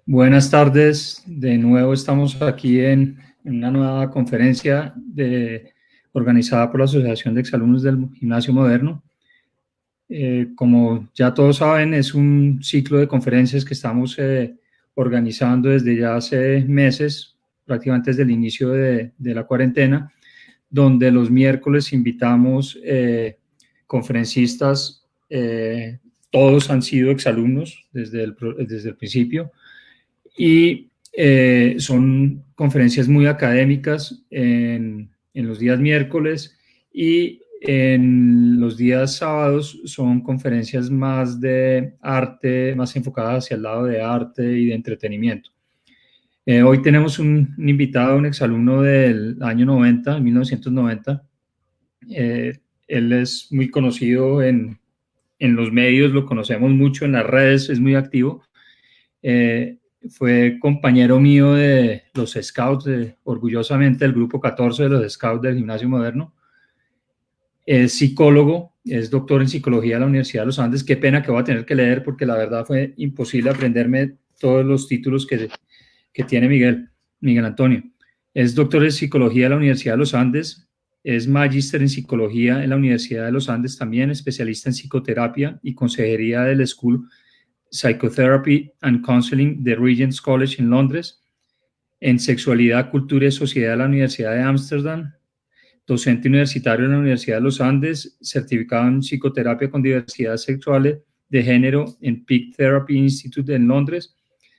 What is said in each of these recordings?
Buenas tardes, de nuevo estamos aquí en una nueva conferencia organizada por la Asociación de Exalumnos del Gimnasio Moderno. Como ya todos saben, es un ciclo de conferencias que estamos organizando desde ya hace meses, prácticamente desde el inicio de la cuarentena, donde los miércoles invitamos conferencistas, todos han sido exalumnos desde el principio, y son conferencias muy académicas en los días miércoles, y en los días sábados son conferencias más de arte, más enfocadas hacia el lado de arte y de entretenimiento. Hoy tenemos un invitado, un exalumno del año 90, 1990. Él es muy conocido en los medios, lo conocemos mucho en las redes, es muy activo. Fue compañero mío de los Scouts, orgullosamente del grupo 14 de los Scouts del Gimnasio Moderno. Es psicólogo, es doctor en psicología de la Universidad de los Andes. Qué pena que voy a tener que leer porque la verdad fue imposible aprenderme todos los títulos que tiene Miguel Antonio. Es doctor en psicología de la Universidad de los Andes, es magíster en psicología en la Universidad de los Andes también, especialista en psicoterapia y consejería del School Psychotherapy and Counseling de Regent's College en Londres, en Sexualidad, Cultura y Sociedad de la Universidad de Ámsterdam, docente universitario en la Universidad de los Andes, certificado en psicoterapia con diversidad sexual de género en Peak Therapy Institute en Londres,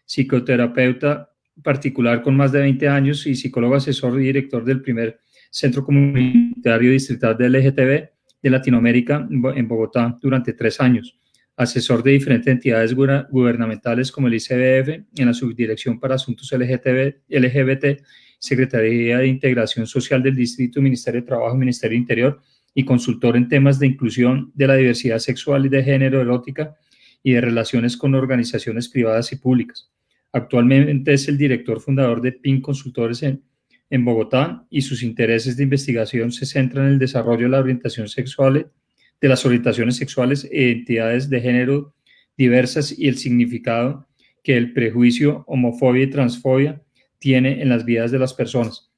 psicoterapeuta particular con más de 20 años y psicólogo asesor y director del primer centro comunitario distrital de LGTB de Latinoamérica en Bogotá durante 3 años. Asesor de diferentes entidades gubernamentales como el ICBF en la Subdirección para Asuntos LGBT, Secretaría de Integración Social del Distrito, Ministerio de Trabajo y Ministerio de Interior, y consultor en temas de inclusión de la diversidad sexual y de género, erótica y de relaciones con organizaciones privadas y públicas. Actualmente es el director fundador de PIN Consultores en Bogotá, y sus intereses de investigación se centran en el desarrollo de la orientación sexual, de las orientaciones sexuales e identidades de género diversas y el significado que el prejuicio, homofobia y transfobia tiene en las vidas de las personas.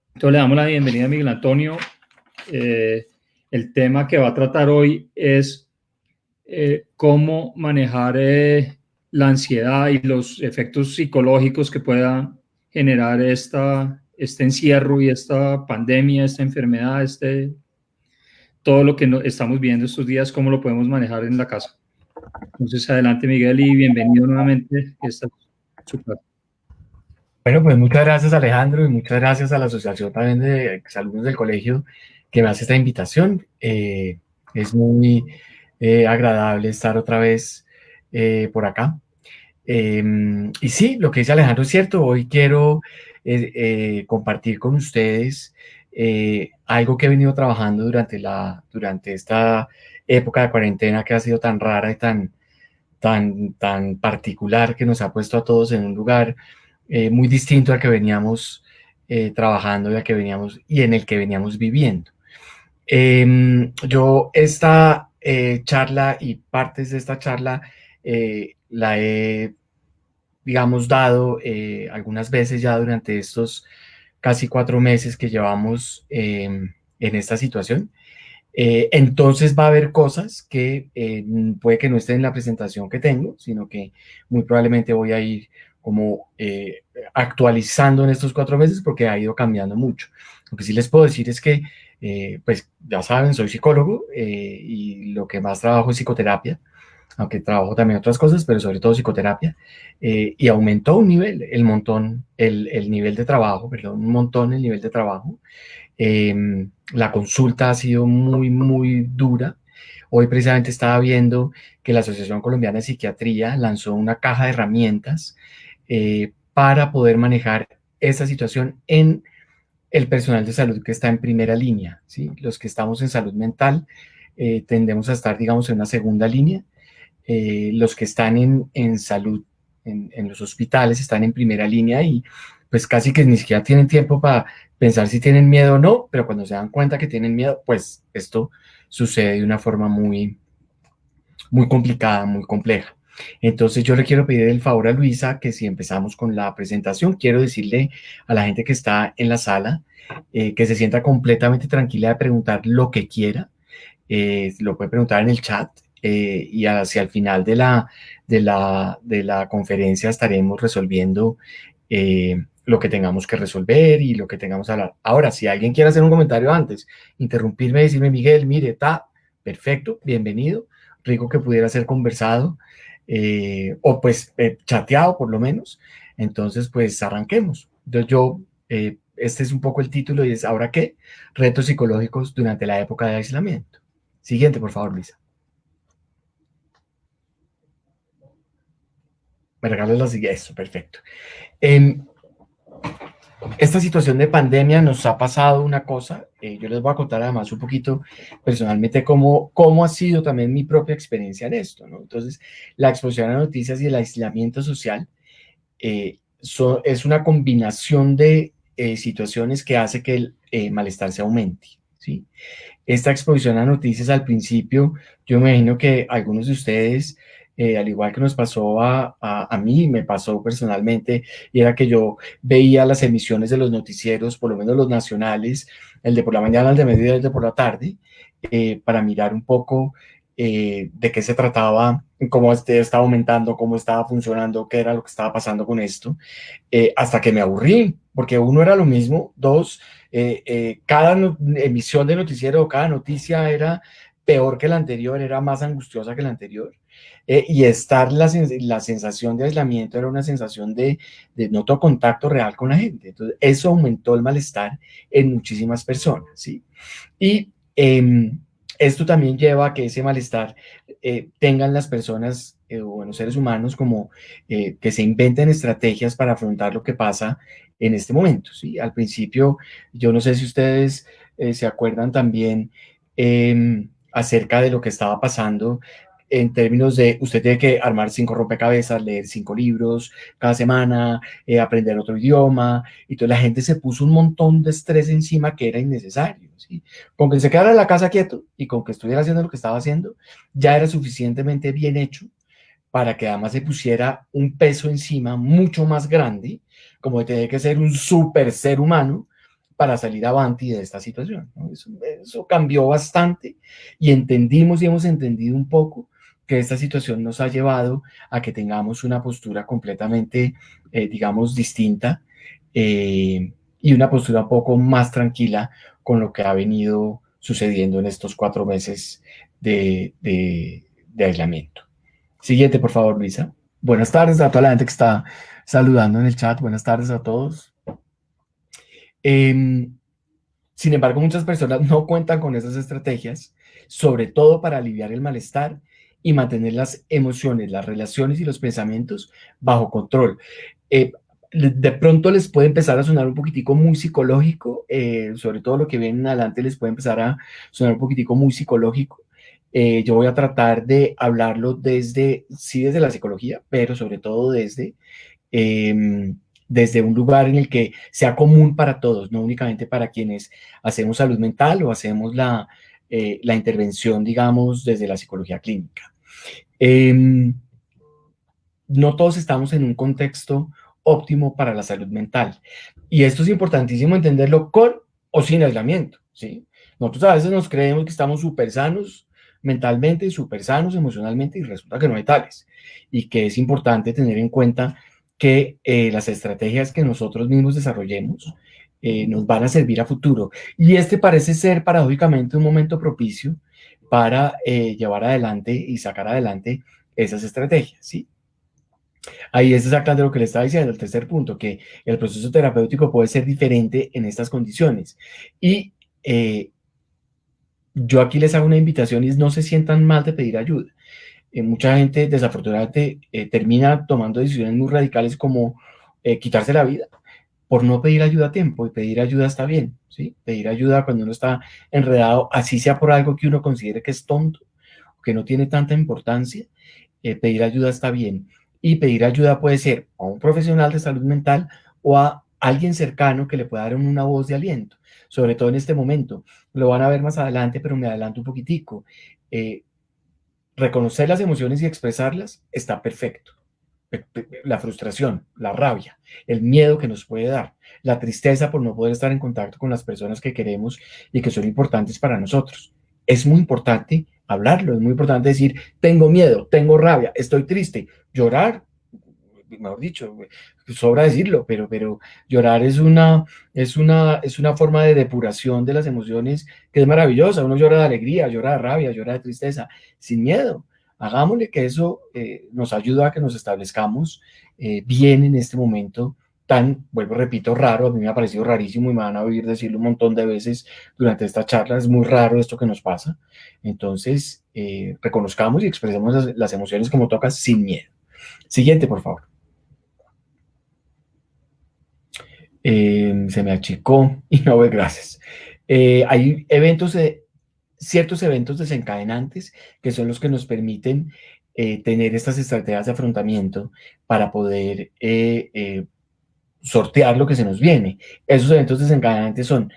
Entonces le damos la bienvenida a Miguel Antonio. El tema que va a tratar hoy es cómo manejar la ansiedad y los efectos psicológicos que pueda generar este encierro y esta pandemia, esta enfermedad, todo lo que estamos viendo estos días, cómo lo podemos manejar en la casa. Entonces, adelante, Miguel, y bienvenido nuevamente. Esta es su casa. Bueno, pues muchas gracias, Alejandro, y muchas gracias a la asociación también de exalumnos del colegio que me hace esta invitación. Es muy agradable estar otra vez por acá. Y sí, lo que dice Alejandro es cierto. Hoy quiero compartir con ustedes algo que he venido trabajando durante esta época de cuarentena que ha sido tan rara y tan particular, que nos ha puesto a todos en un lugar muy distinto al que veníamos trabajando y en el que veníamos viviendo. Yo esta charla y partes de esta charla la he, digamos, dado algunas veces ya durante estos casi 4 meses que llevamos en esta situación. Entonces va a haber cosas que puede que no estén en la presentación que tengo, sino que muy probablemente voy a ir como actualizando en estos 4 meses porque ha ido cambiando mucho. Lo que sí les puedo decir es que, pues ya saben, soy psicólogo y lo que más trabajo es psicoterapia, aunque trabajo también otras cosas, pero sobre todo psicoterapia, y aumentó un nivel, el nivel de trabajo, perdón, un montón el nivel de trabajo. La consulta ha sido muy, muy dura. Hoy precisamente estaba viendo que la Asociación Colombiana de Psiquiatría lanzó una caja de herramientas para poder manejar esta situación en el personal de salud que está en primera línea, ¿sí? Los que estamos en salud mental tendemos a estar, digamos, en una segunda línea. Los que están en salud, en los hospitales, están en primera línea y pues casi que ni siquiera tienen tiempo para pensar si tienen miedo o no, pero cuando se dan cuenta que tienen miedo, pues esto sucede de una forma muy, muy complicada, muy compleja. Entonces yo le quiero pedir el favor a Luisa que si empezamos con la presentación, quiero decirle a la gente que está en la sala que se sienta completamente tranquila de preguntar lo que quiera. Lo puede preguntar en el chat y hacia el final de la conferencia estaremos resolviendo lo que tengamos que resolver y lo que tengamos que hablar. Ahora, si alguien quiere hacer un comentario antes, interrumpirme, decirme, Miguel, mire, está perfecto, bienvenido, rico que pudiera ser conversado o pues chateado por lo menos. Entonces, pues arranquemos. Entonces este es un poco el título y es ¿ahora qué? Retos psicológicos durante la época de aislamiento. Siguiente, por favor, Luisa. Me regalas la siguiente. Eso, perfecto. Esta situación de pandemia nos ha pasado una cosa. Yo les voy a contar además un poquito personalmente cómo ha sido también mi propia experiencia en esto, ¿no? Entonces, la exposición a noticias y el aislamiento social es una combinación de situaciones que hace que el malestar se aumente, ¿sí? Esta exposición a noticias al principio, yo me imagino que algunos de ustedes, al igual que nos pasó a mí, me pasó personalmente, y era que yo veía las emisiones de los noticieros, por lo menos los nacionales, el de por la mañana, el de mediodía, el de por la tarde, para mirar un poco de qué se trataba, cómo estaba aumentando, cómo estaba funcionando, qué era lo que estaba pasando con esto, hasta que me aburrí, porque uno era lo mismo, dos, cada emisión de noticiero, cada noticia era peor que la anterior, era más angustiosa que la anterior. Y la sensación de aislamiento era una sensación de no todo contacto real con la gente. Entonces, eso aumentó el malestar en muchísimas personas, ¿sí? Y esto también lleva a que ese malestar tengan las personas o los seres humanos como que se inventen estrategias para afrontar lo que pasa en este momento, ¿sí? Al principio, yo no sé si ustedes se acuerdan también acerca de lo que estaba pasando en términos de usted tiene que armar 5 rompecabezas, leer 5 libros cada semana, aprender otro idioma, y toda la gente se puso un montón de estrés encima que era innecesario, ¿sí? Con que se quedara en la casa quieto y con que estuviera haciendo lo que estaba haciendo, ya era suficientemente bien hecho para que además se pusiera un peso encima mucho más grande, como de tener que ser un super ser humano para salir avanti de esta situación, ¿no? Eso cambió bastante y entendimos y hemos entendido un poco que esta situación nos ha llevado a que tengamos una postura completamente, digamos, distinta y una postura un poco más tranquila con lo que ha venido sucediendo en estos 4 meses de aislamiento. Siguiente, por favor, Luisa. Buenas tardes a toda la gente que está saludando en el chat. Buenas tardes a todos. Sin embargo, muchas personas no cuentan con esas estrategias, sobre todo para aliviar el malestar y mantener las emociones, las relaciones y los pensamientos bajo control. De pronto les puede empezar a sonar un poquitico muy psicológico, sobre todo lo que viene en adelante les puede empezar a sonar un poquitico muy psicológico. Yo voy a tratar de hablarlo desde la psicología, pero sobre todo desde un lugar en el que sea común para todos, no únicamente para quienes hacemos salud mental o hacemos la intervención, digamos, desde la psicología clínica. No todos estamos en un contexto óptimo para la salud mental. Y esto es importantísimo entenderlo con o sin aislamiento, ¿sí? Nosotros a veces nos creemos que estamos súper sanos mentalmente, súper sanos emocionalmente, y resulta que no hay tales. Y que es importante tener en cuenta que las estrategias que nosotros mismos desarrollemos nos van a servir a futuro. Y este parece ser paradójicamente un momento propicio para llevar adelante y sacar adelante esas estrategias, ¿sí? Ahí es exactamente lo que le estaba diciendo, el tercer punto, que el proceso terapéutico puede ser diferente en estas condiciones. Y yo aquí les hago una invitación y no se sientan mal de pedir ayuda. Mucha gente desafortunadamente termina tomando decisiones muy radicales como quitarse la vida por no pedir ayuda a tiempo, y pedir ayuda está bien, ¿sí? Pedir ayuda cuando uno está enredado, así sea por algo que uno considere que es tonto, que no tiene tanta importancia, pedir ayuda está bien. Y pedir ayuda puede ser a un profesional de salud mental o a alguien cercano que le pueda dar una voz de aliento, sobre todo en este momento. Lo van a ver más adelante, pero me adelanto un poquitico. Reconocer las emociones y expresarlas está perfecto. La frustración, la rabia, el miedo que nos puede dar, la tristeza por no poder estar en contacto con las personas que queremos y que son importantes para nosotros. Es muy importante hablarlo, es muy importante decir, tengo miedo, tengo rabia, estoy triste, llorar, mejor dicho, sobra decirlo, pero llorar es una forma de depuración de las emociones que es maravillosa. Uno llora de alegría, llora de rabia, llora de tristeza, sin miedo. Hagámosle que eso nos ayuda a que nos establezcamos bien en este momento tan, vuelvo, repito, raro. A mí me ha parecido rarísimo y me van a oír decirlo un montón de veces durante esta charla. Es muy raro esto que nos pasa. Entonces, reconozcamos y expresemos las emociones como toca sin miedo. Siguiente, por favor. Se me achicó y no ve, gracias. Hay ciertos eventos desencadenantes que son los que nos permiten tener estas estrategias de afrontamiento para poder sortear lo que se nos viene. Esos eventos desencadenantes son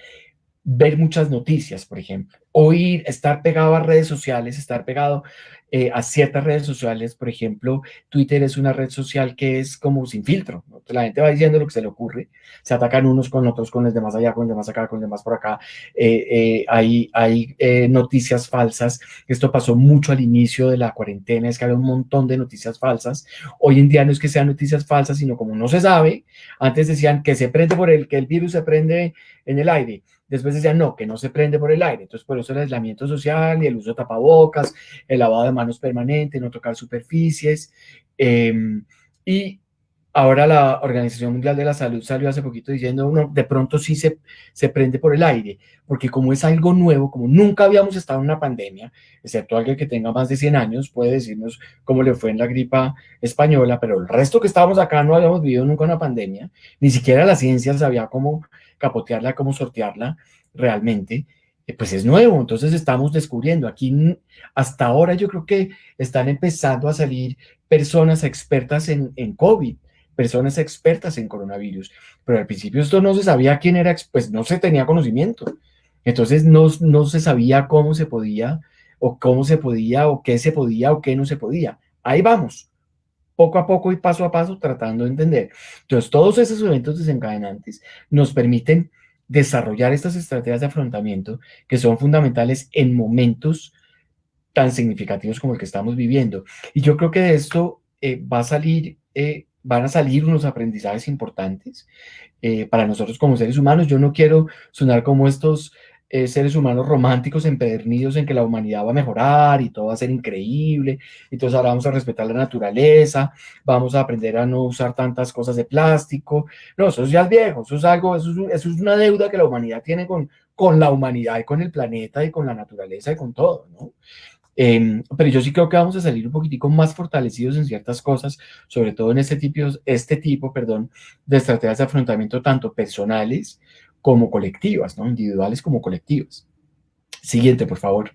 ver muchas noticias, por ejemplo, oír, estar pegado a redes sociales, estar pegado a ciertas redes sociales. Por ejemplo, Twitter es una red social que es como sin filtro, ¿no? La gente va diciendo lo que se le ocurre, se atacan unos con otros, con los demás allá, con los demás acá, con los demás por acá. Hay noticias falsas. Esto pasó mucho al inicio de la cuarentena, es que había un montón de noticias falsas. Hoy en día no es que sean noticias falsas, sino como no se sabe, antes decían que se prende que el virus se prende en el aire. Después decían, no, que no se prende por el aire. Entonces, por eso el aislamiento social y el uso de tapabocas, el lavado de manos permanente, no tocar superficies. Y ahora la Organización Mundial de la Salud salió hace poquito diciendo, no, de pronto sí se prende por el aire, porque como es algo nuevo, como nunca habíamos estado en una pandemia, excepto alguien que tenga más de 100 años, puede decirnos cómo le fue en la gripa española, pero el resto que estábamos acá no habíamos vivido nunca una pandemia, ni siquiera la ciencia sabía cómo capotearla, cómo sortearla realmente. Pues es nuevo, entonces estamos descubriendo. Aquí hasta ahora yo creo que están empezando a salir personas expertas en COVID, personas expertas en coronavirus, pero al principio esto no se sabía quién era, pues no se tenía conocimiento, entonces no se sabía cómo se podía, o cómo se podía, o qué se podía, o qué no se podía. Ahí vamos, poco a poco y paso a paso tratando de entender. Entonces, todos esos eventos desencadenantes nos permiten desarrollar estas estrategias de afrontamiento que son fundamentales en momentos tan significativos como el que estamos viviendo. Y yo creo que de esto van a salir unos aprendizajes importantes para nosotros como seres humanos. Yo no quiero sonar como estos seres humanos románticos empedernidos en que la humanidad va a mejorar y todo va a ser increíble, entonces ahora vamos a respetar la naturaleza, vamos a aprender a no usar tantas cosas de plástico. No, eso ya es viejo, eso es algo, eso es una deuda que la humanidad tiene con la humanidad y con el planeta y con la naturaleza y con todo, ¿no? Pero yo sí creo que vamos a salir un poquitico más fortalecidos en ciertas cosas, sobre todo en este tipo, perdón, de estrategias de afrontamiento tanto personales como colectivas, ¿no? Individuales como colectivas. Siguiente, por favor.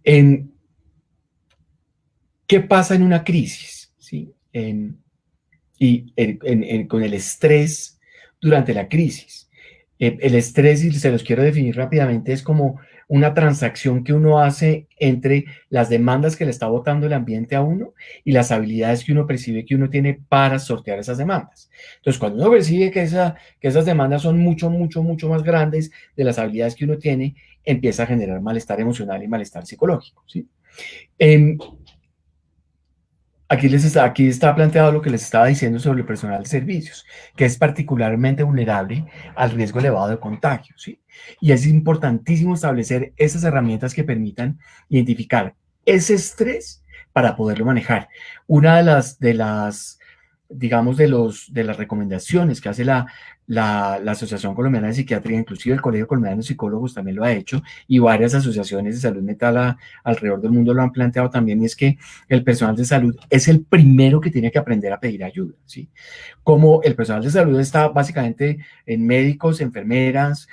¿Qué pasa en una crisis? ¿Sí? Con el estrés durante la crisis. El estrés, y se los quiero definir rápidamente, es como una transacción que uno hace entre las demandas que le está botando el ambiente a uno y las habilidades que uno percibe que uno tiene para sortear esas demandas. Entonces, cuando uno percibe que esas demandas son mucho, mucho, mucho más grandes de las habilidades que uno tiene, empieza a generar malestar emocional y malestar psicológico, ¿sí? Aquí está planteado lo que les estaba diciendo sobre el personal de servicios, que es particularmente vulnerable al riesgo elevado de contagio, ¿sí? Y es importantísimo establecer esas herramientas que permitan identificar ese estrés para poderlo manejar. Una digamos, de las recomendaciones que hace la Asociación Colombiana de Psiquiatría, inclusive el Colegio Colombiano de Psicólogos también lo ha hecho, y varias asociaciones de salud mental alrededor del mundo lo han planteado también, y es que el personal de salud es el primero que tiene que aprender a pedir ayuda, ¿sí? Como el personal de salud está básicamente en médicos, enfermeras,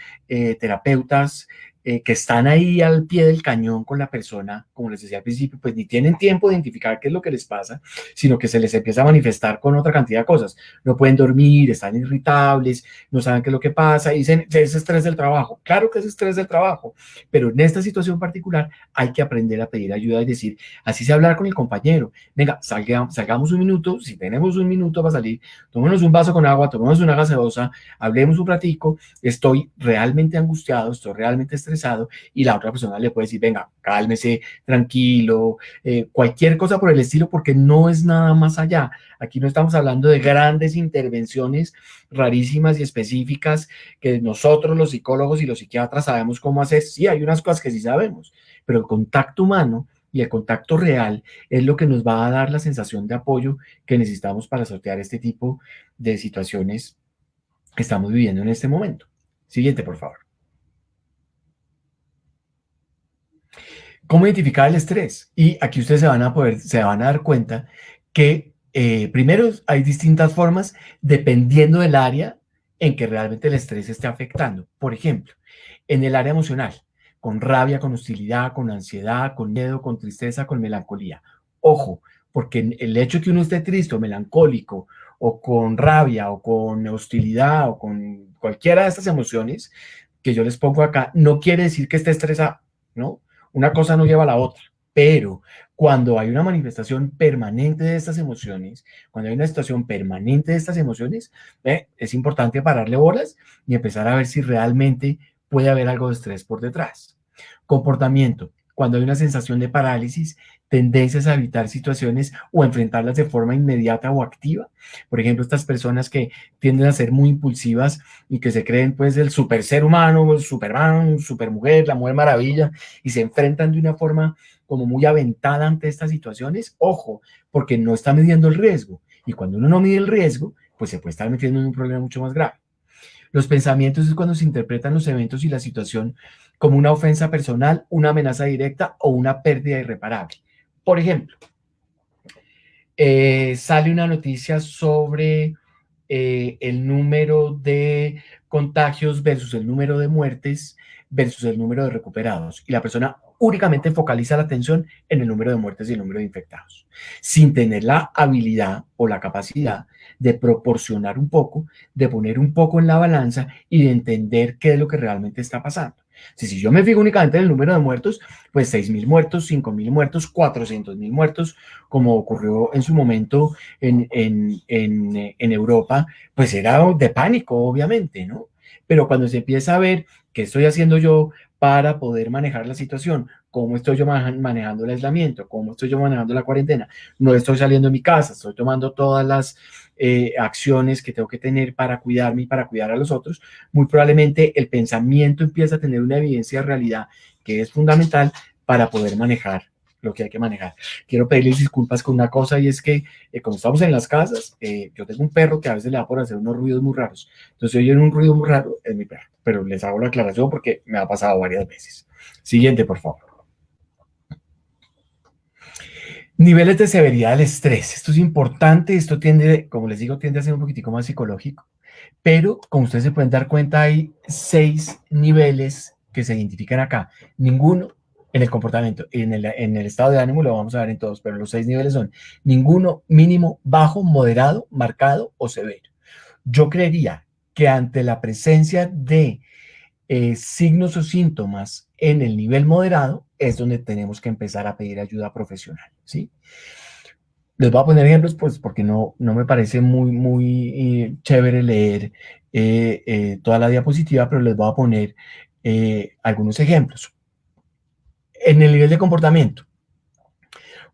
terapeutas, que están ahí al pie del cañón con la persona, como les decía al principio, pues ni tienen tiempo de identificar qué es lo que les pasa, sino que se les empieza a manifestar con otra cantidad de cosas. No pueden dormir, están irritables, no saben qué es lo que pasa, y dicen, es estrés del trabajo. Claro que es estrés del trabajo, pero en esta situación particular hay que aprender a pedir ayuda y decir, así se hablar con el compañero, venga, salgamos un minuto, si tenemos un minuto para salir, tomémonos un vaso con agua, tomémonos una gaseosa, hablemos un ratico, estoy realmente angustiado, estoy realmente estresado, y la otra persona le puede decir, venga, cálmese, tranquilo, cualquier cosa por el estilo, porque no es nada más allá. Aquí no estamos hablando de grandes intervenciones rarísimas y específicas que nosotros los psicólogos y los psiquiatras sabemos cómo hacer. Sí, hay unas cosas que sí sabemos, pero el contacto humano y el contacto real es lo que nos va a dar la sensación de apoyo que necesitamos para sortear este tipo de situaciones que estamos viviendo en este momento. Siguiente, por favor. ¿Cómo identificar el estrés? Y aquí ustedes se van a dar cuenta que primero hay distintas formas dependiendo del área en que realmente el estrés esté afectando. Por ejemplo, en el área emocional, con rabia, con hostilidad, con ansiedad, con miedo, con tristeza, con melancolía. Ojo, porque el hecho de que uno esté triste o melancólico o con rabia o con hostilidad o con cualquiera de estas emociones que yo les pongo acá, no quiere decir que esté estresado, ¿no? Una cosa no lleva a la otra, pero cuando hay una manifestación permanente de estas emociones, cuando hay una situación permanente de estas emociones, es importante pararle bolas y empezar a ver si realmente puede haber algo de estrés por detrás. Comportamiento. Cuando hay una sensación de parálisis, tendencias a evitar situaciones o enfrentarlas de forma inmediata o activa. Por ejemplo, estas personas que tienden a ser muy impulsivas y que se creen pues el super ser humano, el Superman, supermujer, la Mujer Maravilla, y se enfrentan de una forma como muy aventada ante estas situaciones. Ojo, porque no está midiendo el riesgo. Y cuando uno no mide el riesgo, pues se puede estar metiendo en un problema mucho más grave. Los pensamientos es cuando se interpretan los eventos y la situación como una ofensa personal, una amenaza directa o una pérdida irreparable. Por ejemplo, sale una noticia sobre el número de contagios versus el número de muertes versus el número de recuperados. Y la persona únicamente focaliza la atención en el número de muertes y el número de infectados, sin tener la habilidad o la capacidad de proporcionar un poco, de poner un poco en la balanza y de entender qué es lo que realmente está pasando. Si yo me fijo únicamente en el número de muertos, pues 6.000 muertos, 5.000 muertos, 400.000 muertos, como ocurrió en su momento en Europa, pues era de pánico, obviamente, ¿no? Pero cuando se empieza a ver qué estoy haciendo yo para poder manejar la situación, cómo estoy yo manejando el aislamiento, cómo estoy yo manejando la cuarentena, no estoy saliendo de mi casa, estoy tomando todas las acciones que tengo que tener para cuidarme y para cuidar a los otros, muy probablemente el pensamiento empieza a tener una evidencia de realidad que es fundamental para poder manejar lo que hay que manejar. Quiero pedirles disculpas con una cosa y es que cuando estamos en las casas, yo tengo un perro que a veces le da por hacer unos ruidos muy raros. Entonces, si oyen un ruido muy raro, es mi perro, pero les hago la aclaración porque me ha pasado varias veces. Siguiente, por favor. Niveles de severidad del estrés. Esto es importante, esto tiende, como les digo, tiende a ser un poquitico más psicológico, pero como ustedes se pueden dar cuenta, hay 6 niveles que se identifican acá. Ninguno en el comportamiento y en el estado de ánimo lo vamos a ver en todos, pero los 6 niveles son ninguno, mínimo, bajo, moderado, marcado o severo. Yo creería que ante la presencia de signos o síntomas en el nivel moderado es donde tenemos que empezar a pedir ayuda profesional, ¿sí? Les voy a poner ejemplos, pues, porque no me parece muy chévere leer toda la diapositiva, pero les voy a poner algunos ejemplos. En el nivel de comportamiento,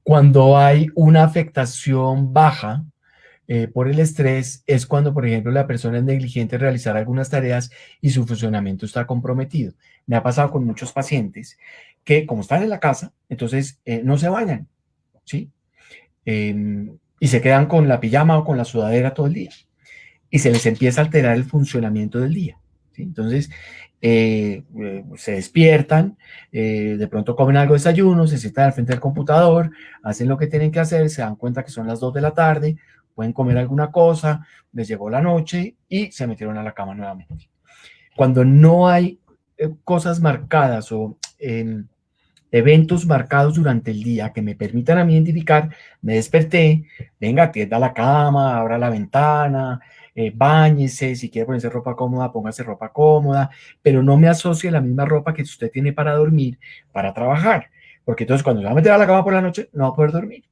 cuando hay una afectación baja por el estrés, es cuando, por ejemplo, la persona es negligente en realizar algunas tareas y su funcionamiento está comprometido. Me ha pasado con muchos pacientes que, como están en la casa, entonces no se bañan, ¿sí? Y se quedan con la pijama o con la sudadera todo el día y se les empieza a alterar el funcionamiento del día, ¿sí? Entonces se despiertan, de pronto comen algo de desayuno, se sientan al frente del computador, hacen lo que tienen que hacer, se dan cuenta que son las 2 de la tarde, pueden comer alguna cosa, les llegó la noche y se metieron a la cama nuevamente. Cuando no hay cosas marcadas o eventos marcados durante el día que me permitan a mí identificar, me desperté, venga, tienda la cama, abra la ventana, báñese, si quiere ponerse ropa cómoda, póngase ropa cómoda, pero no me asocie la misma ropa que usted tiene para dormir, para trabajar, porque entonces cuando se va a meter a la cama por la noche, no va a poder dormir.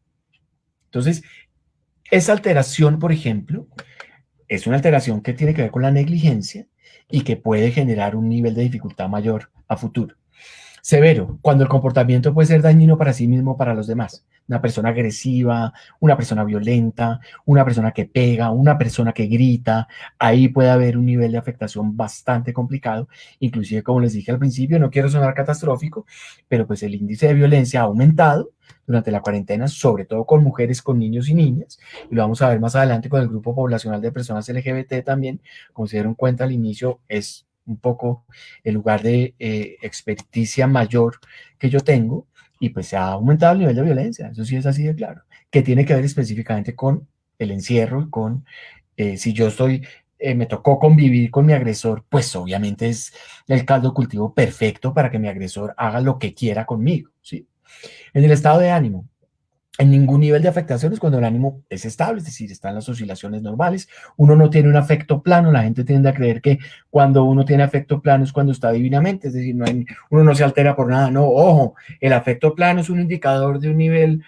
Entonces, esa alteración, por ejemplo, es una alteración que tiene que ver con la negligencia y que puede generar un nivel de dificultad mayor a futuro. Severo, cuando el comportamiento puede ser dañino para sí mismo o para los demás. Una persona agresiva, una persona violenta, una persona que pega, una persona que grita. Ahí puede haber un nivel de afectación bastante complicado. Inclusive, como les dije al principio, no quiero sonar catastrófico, pero pues el índice de violencia ha aumentado durante la cuarentena, sobre todo con mujeres, con niños y niñas. Y lo vamos a ver más adelante con el grupo poblacional de personas LGBT también. Como se dieron cuenta al inicio, es un poco el lugar de experticia mayor que yo tengo, y pues se ha aumentado el nivel de violencia, eso sí es así de claro, que tiene que ver específicamente con el encierro y con si yo estoy, me tocó convivir con mi agresor, pues obviamente es el caldo cultivo perfecto para que mi agresor haga lo que quiera conmigo, ¿sí? En el estado de ánimo, en ningún nivel de afectación es cuando el ánimo es estable, es decir, están las oscilaciones normales. Uno no tiene un afecto plano, la gente tiende a creer que cuando uno tiene afecto plano es cuando está divinamente, es decir, uno no se altera por nada, no, ojo, el afecto plano es un indicador de un nivel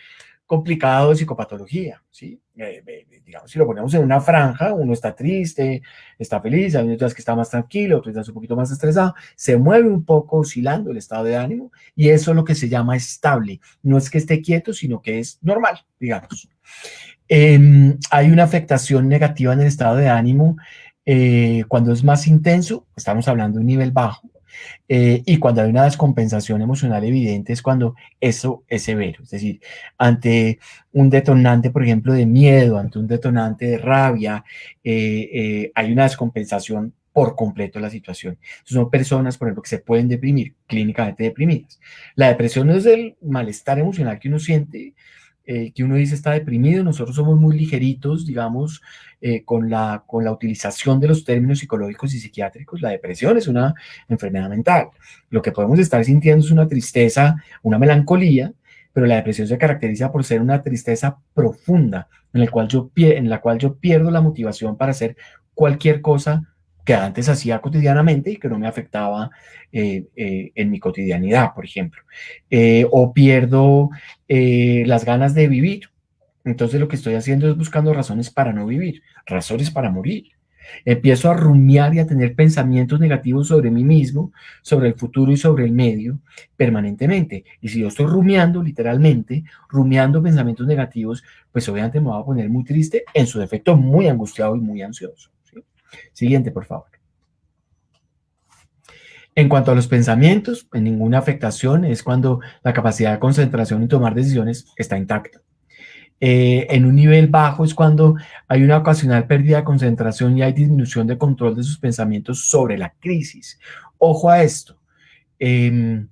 complicado de psicopatología, ¿sí? Digamos, si lo ponemos en una franja, uno está triste, está feliz, hay otros que está más tranquilo, otros están un poquito más estresado, se mueve un poco oscilando el estado de ánimo y eso es lo que se llama estable. No es que esté quieto, sino que es normal, digamos. Hay una afectación negativa en el estado de ánimo cuando es más intenso, estamos hablando de un nivel bajo, y cuando hay una descompensación emocional evidente es cuando eso es severo, es decir, ante un detonante, por ejemplo, de miedo, ante un detonante de rabia, hay una descompensación por completo de la situación. Son personas, por ejemplo, que se pueden deprimir, clínicamente deprimidas. La depresión no es el malestar emocional que uno siente, que uno dice está deprimido. Nosotros somos muy ligeritos, digamos, con la utilización de los términos psicológicos y psiquiátricos. La depresión es una enfermedad mental. Lo que podemos estar sintiendo es una tristeza, una melancolía, pero la depresión se caracteriza por ser una tristeza profunda, en la cual yo pierdo la motivación para hacer cualquier cosa que antes hacía cotidianamente y que no me afectaba en mi cotidianidad, por ejemplo. O pierdo las ganas de vivir. Entonces lo que estoy haciendo es buscando razones para no vivir, razones para morir. Empiezo a rumiar y a tener pensamientos negativos sobre mí mismo, sobre el futuro y sobre el medio permanentemente. Y si yo estoy rumiando, literalmente, rumiando pensamientos negativos, pues obviamente me voy a poner muy triste, en su defecto muy angustiado y muy ansioso, ¿sí? Siguiente, por favor. En cuanto a los pensamientos, en ninguna afectación es cuando la capacidad de concentración y tomar decisiones está intacta. En un nivel bajo es cuando hay una ocasional pérdida de concentración y hay disminución de control de sus pensamientos sobre la crisis. Ojo a esto. Eh,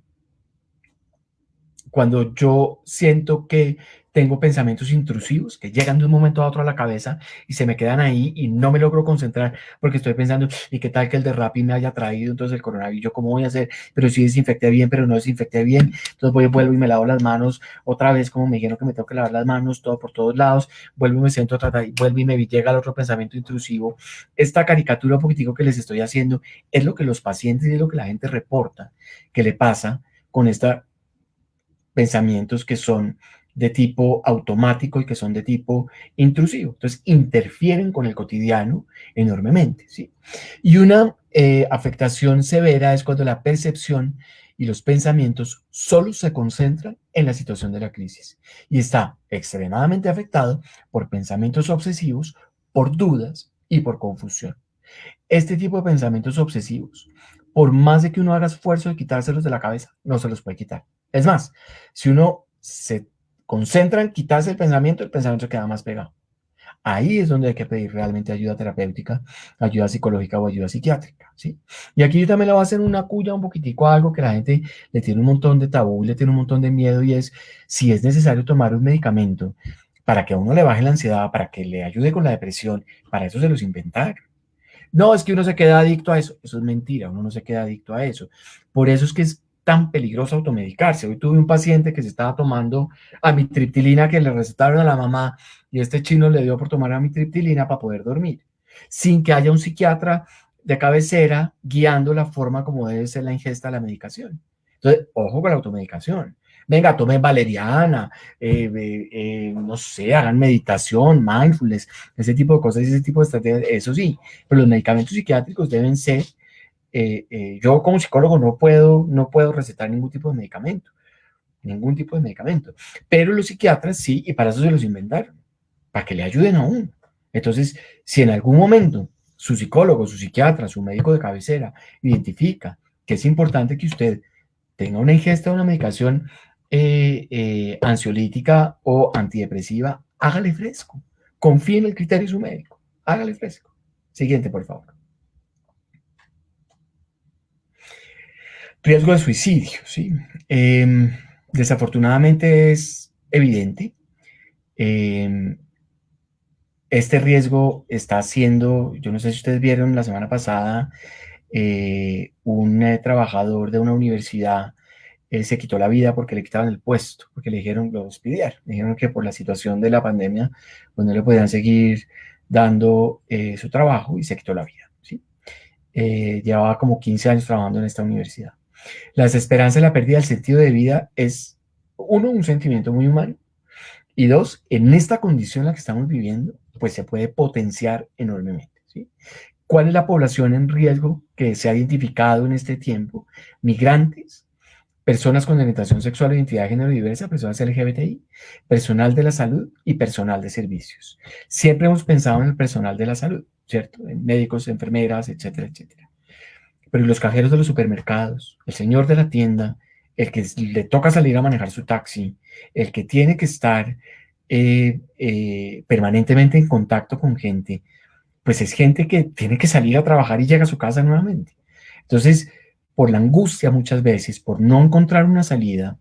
Cuando yo siento que tengo pensamientos intrusivos que llegan de un momento a otro a la cabeza y se me quedan ahí y no me logro concentrar porque estoy pensando, ¿y qué tal que el de Rappi me haya traído entonces el coronavirus? ¿Cómo voy a hacer? Pero sí desinfecté bien, pero no desinfecté bien. Entonces vuelvo y me lavo las manos otra vez, como me dijeron que me tengo que lavar las manos, todo por todos lados. Vuelvo y me siento a tratar, vuelvo y me llega el otro pensamiento intrusivo. Esta caricatura un poquitico que les estoy haciendo es lo que los pacientes y es lo que la gente reporta que le pasa con esta pensamientos que son de tipo automático y que son de tipo intrusivo. Entonces, interfieren con el cotidiano enormemente, ¿sí? Y una afectación severa es cuando la percepción y los pensamientos solo se concentran en la situación de la crisis y está extremadamente afectado por pensamientos obsesivos, por dudas y por confusión. Este tipo de pensamientos obsesivos, por más de que uno haga esfuerzo de quitárselos de la cabeza, no se los puede quitar. Es más, si uno se concentra en quitarse el pensamiento queda más pegado. Ahí es donde hay que pedir realmente ayuda terapéutica, ayuda psicológica o ayuda psiquiátrica, ¿sí? Y aquí yo también le voy a hacer una cuya un poquitico a algo que la gente le tiene un montón de tabú, le tiene un montón de miedo, y es si es necesario tomar un medicamento para que a uno le baje la ansiedad, para que le ayude con la depresión. Para eso se los inventaron. No, es que uno se queda adicto a eso. Eso es mentira, uno no se queda adicto a eso. Por eso es que es tan peligroso automedicarse. Hoy tuve un paciente que se estaba tomando amitriptilina que le recetaron a la mamá y este chino le dio por tomar amitriptilina para poder dormir, sin que haya un psiquiatra de cabecera guiando la forma como debe ser la ingesta de la medicación. Entonces, ojo con la automedicación. Venga, tomen valeriana, no sé, hagan meditación, mindfulness, ese tipo de cosas, ese tipo de estrategias, eso sí, pero los medicamentos psiquiátricos deben ser, yo como psicólogo no puedo recetar ningún tipo de medicamento, pero los psiquiatras sí, y para eso se los inventaron, para que le ayuden a uno. Entonces, si en algún momento su psicólogo, su psiquiatra, su médico de cabecera identifica que es importante que usted tenga una ingesta de una medicación ansiolítica o antidepresiva, hágale fresco. Confíe en el criterio de su médico. Hágale fresco. Siguiente, por favor. Riesgo de suicidio, ¿sí? Desafortunadamente es evidente. Este riesgo está siendo, yo no sé si ustedes vieron la semana pasada, un trabajador de una universidad se quitó la vida porque le quitaban el puesto, porque le dijeron, lo despidieron, le dijeron que por la situación de la pandemia, pues no le podían seguir dando su trabajo y se quitó la vida, ¿sí? Llevaba como 15 años trabajando en esta universidad. La desesperanza y la pérdida del sentido de vida es, uno, un sentimiento muy humano, y dos, en esta condición en la que estamos viviendo, pues se puede potenciar enormemente, ¿sí? ¿Cuál es la población en riesgo que se ha identificado en este tiempo? Migrantes, personas con orientación sexual e identidad de género diversa, personas LGBTI, personal de la salud y personal de servicios. Siempre hemos pensado en el personal de la salud, ¿cierto? En médicos, enfermeras, etcétera, etcétera. Pero los cajeros de los supermercados, el señor de la tienda, el que le toca salir a manejar su taxi, el que tiene que estar permanentemente en contacto con gente, pues es gente que tiene que salir a trabajar y llega a su casa nuevamente. Entonces, por la angustia muchas veces, por no encontrar una salida,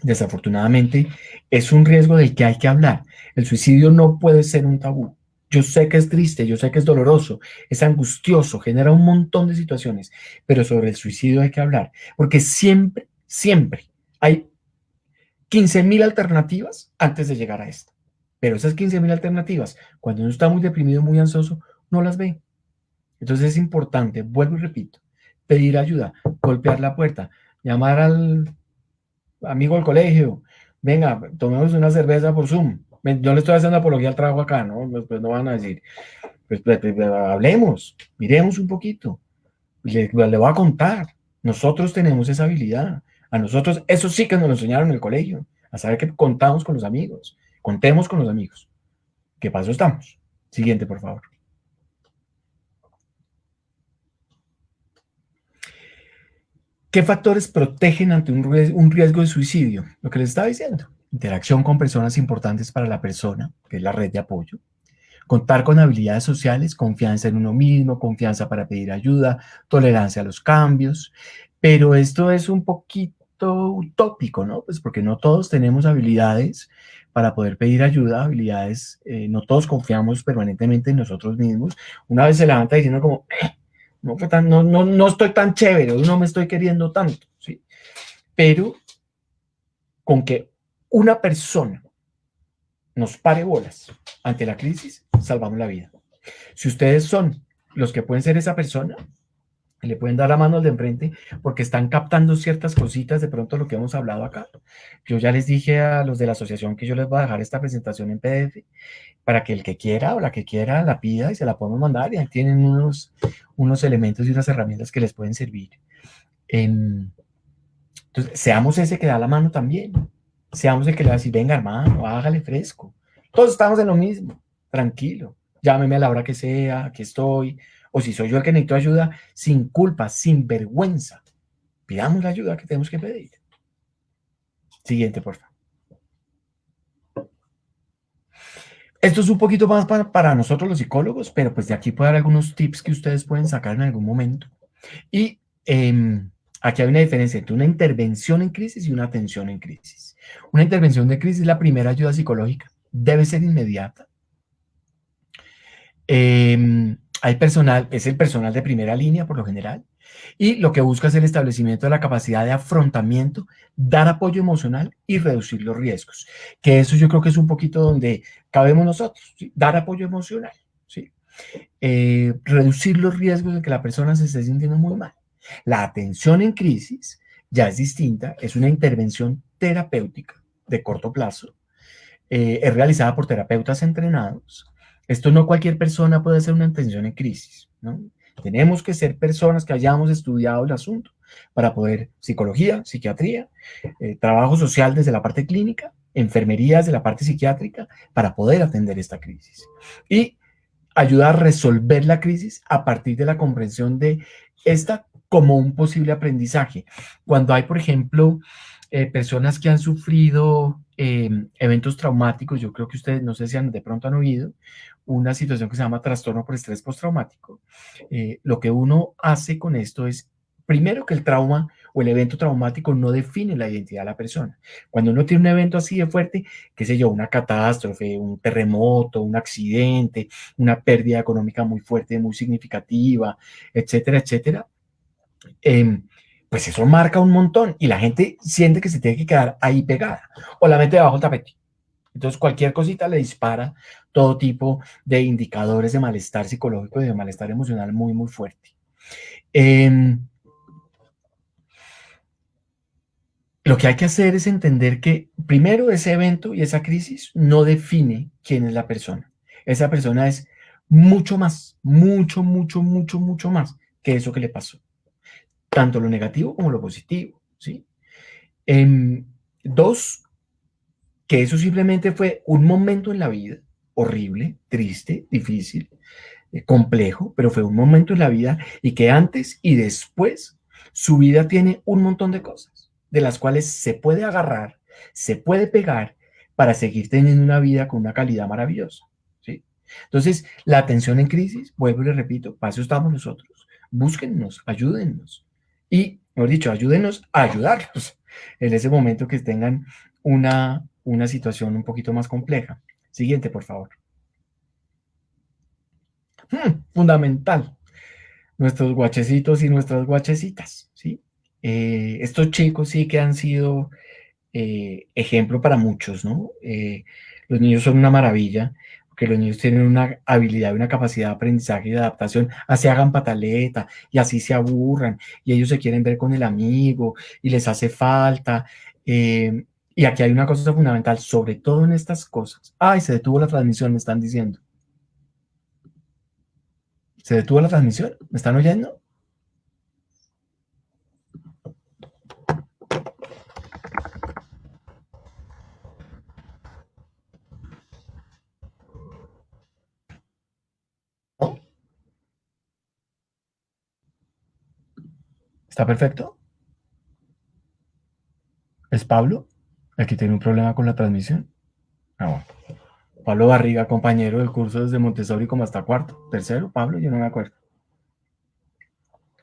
desafortunadamente, es un riesgo del que hay que hablar. El suicidio no puede ser un tabú. Yo sé que es triste, yo sé que es doloroso, es angustioso, genera un montón de situaciones, pero sobre el suicidio hay que hablar, porque siempre, siempre hay 15.000 alternativas antes de llegar a esta. Pero esas 15.000 alternativas, cuando uno está muy deprimido, muy ansioso, no las ve. Entonces es importante, vuelvo y repito, pedir ayuda, golpear la puerta, llamar al amigo del colegio, venga, tomemos una cerveza por Zoom. Yo le estoy haciendo apología al trabajo acá, ¿no? Pues no van a decir, pues, hablemos, miremos un poquito, le voy a contar, nosotros tenemos esa habilidad, a nosotros, eso sí que nos lo enseñaron en el colegio, a saber que contamos con los amigos, contemos con los amigos. ¿Qué paso estamos? Siguiente, por favor. ¿Qué factores protegen ante un riesgo de suicidio? Lo que les estaba diciendo. Interacción con personas importantes para la persona, que es la red de apoyo. Contar con habilidades sociales, confianza en uno mismo, confianza para pedir ayuda, tolerancia a los cambios. Pero esto es un poquito utópico, ¿no? Pues porque no todos tenemos habilidades para poder pedir ayuda, habilidades, no todos confiamos permanentemente en nosotros mismos. Una vez se levanta diciendo como, no, no estoy tan chévere, no me estoy queriendo tanto, ¿sí? Pero con que una persona nos pare bolas ante la crisis, salvamos la vida. Si ustedes son los que pueden ser esa persona, le pueden dar la mano al de enfrente porque están captando ciertas cositas de pronto lo que hemos hablado acá. Yo ya les dije a los de la asociación que yo les voy a dejar esta presentación en PDF para que el que quiera o la que quiera la pida y se la podemos mandar, y ahí tienen unos elementos y unas herramientas que les pueden servir. Entonces, seamos ese que da la mano también. Seamos el que le va a decir, venga hermano, hágale fresco. Todos estamos en lo mismo, tranquilo. Llámeme a la hora que sea, aquí estoy. O si soy yo el que necesito ayuda, sin culpa, sin vergüenza. Pidamos la ayuda que tenemos que pedir. Siguiente, por favor. Esto es un poquito más para nosotros los psicólogos, pero pues de aquí puedo dar algunos tips que ustedes pueden sacar en algún momento. Y aquí hay una diferencia entre una intervención en crisis y una atención en crisis. Una intervención de crisis, la primera ayuda psicológica, debe ser inmediata. Hay personal, es el personal de primera línea por lo general, y lo que busca es el establecimiento de la capacidad de afrontamiento, dar apoyo emocional y reducir los riesgos. Que eso yo creo que es un poquito donde cabemos nosotros, ¿sí? Dar apoyo emocional, ¿sí? Reducir los riesgos de que la persona se esté sintiendo muy mal. La atención en crisis ya es distinta, es una intervención terapéutica de corto plazo, es realizada por terapeutas entrenados. Esto no cualquier persona puede hacer una atención en crisis, ¿no? Tenemos que ser personas que hayamos estudiado el asunto para poder psicología, psiquiatría, trabajo social desde la parte clínica, enfermería desde la parte psiquiátrica, para poder atender esta crisis. Y ayuda a resolver la crisis a partir de la comprensión de esta como un posible aprendizaje. Cuando hay, por ejemplo, personas que han sufrido eventos traumáticos, yo creo que ustedes, no sé si de pronto han oído, una situación que se llama trastorno por estrés postraumático. Lo que uno hace con esto es, primero, que el trauma o el evento traumático no define la identidad de la persona. Cuando uno tiene un evento así de fuerte, qué sé yo, una catástrofe, un terremoto, un accidente, una pérdida económica muy fuerte, muy significativa, etcétera, etcétera, pues eso marca un montón y la gente siente que se tiene que quedar ahí pegada o la mete debajo del tapete. Entonces cualquier cosita le dispara todo tipo de indicadores de malestar psicológico y de malestar emocional muy, muy fuerte. Lo que hay que hacer es entender que primero ese evento y esa crisis no define quién es la persona. Esa persona es mucho más, mucho, mucho, mucho, mucho más que eso que le pasó. Tanto lo negativo como lo positivo, ¿sí? Dos, que eso simplemente fue un momento en la vida horrible, triste, difícil, complejo, pero fue un momento en la vida y que antes y después su vida tiene un montón de cosas de las cuales se puede agarrar, se puede pegar para seguir teniendo una vida con una calidad maravillosa, ¿sí? Entonces, la atención en crisis, vuelvo y le repito, para eso estamos nosotros. Búsquennos, ayúdennos y, mejor dicho, ayúdennos a ayudarlos en ese momento que tengan una situación un poquito más compleja. Siguiente, por favor. Fundamental. Nuestros guachecitos y nuestras guachecitas, ¿sí? Estos chicos sí que han sido ejemplo para muchos, ¿no? Los niños son una maravilla, porque los niños tienen una habilidad, una capacidad de aprendizaje y de adaptación, así hagan pataleta y así se aburran y ellos se quieren ver con el amigo y les hace falta. Y aquí hay una cosa fundamental, sobre todo en estas cosas. Ay, se detuvo la transmisión, me están diciendo. ¿Se detuvo la transmisión? ¿Me están oyendo? ¿No? ¿Está perfecto? ¿Es Pablo el que tiene un problema con la transmisión? Ah, bueno. Pablo Barriga, compañero del curso desde Montessori como hasta cuarto. Tercero, Pablo, yo no me acuerdo.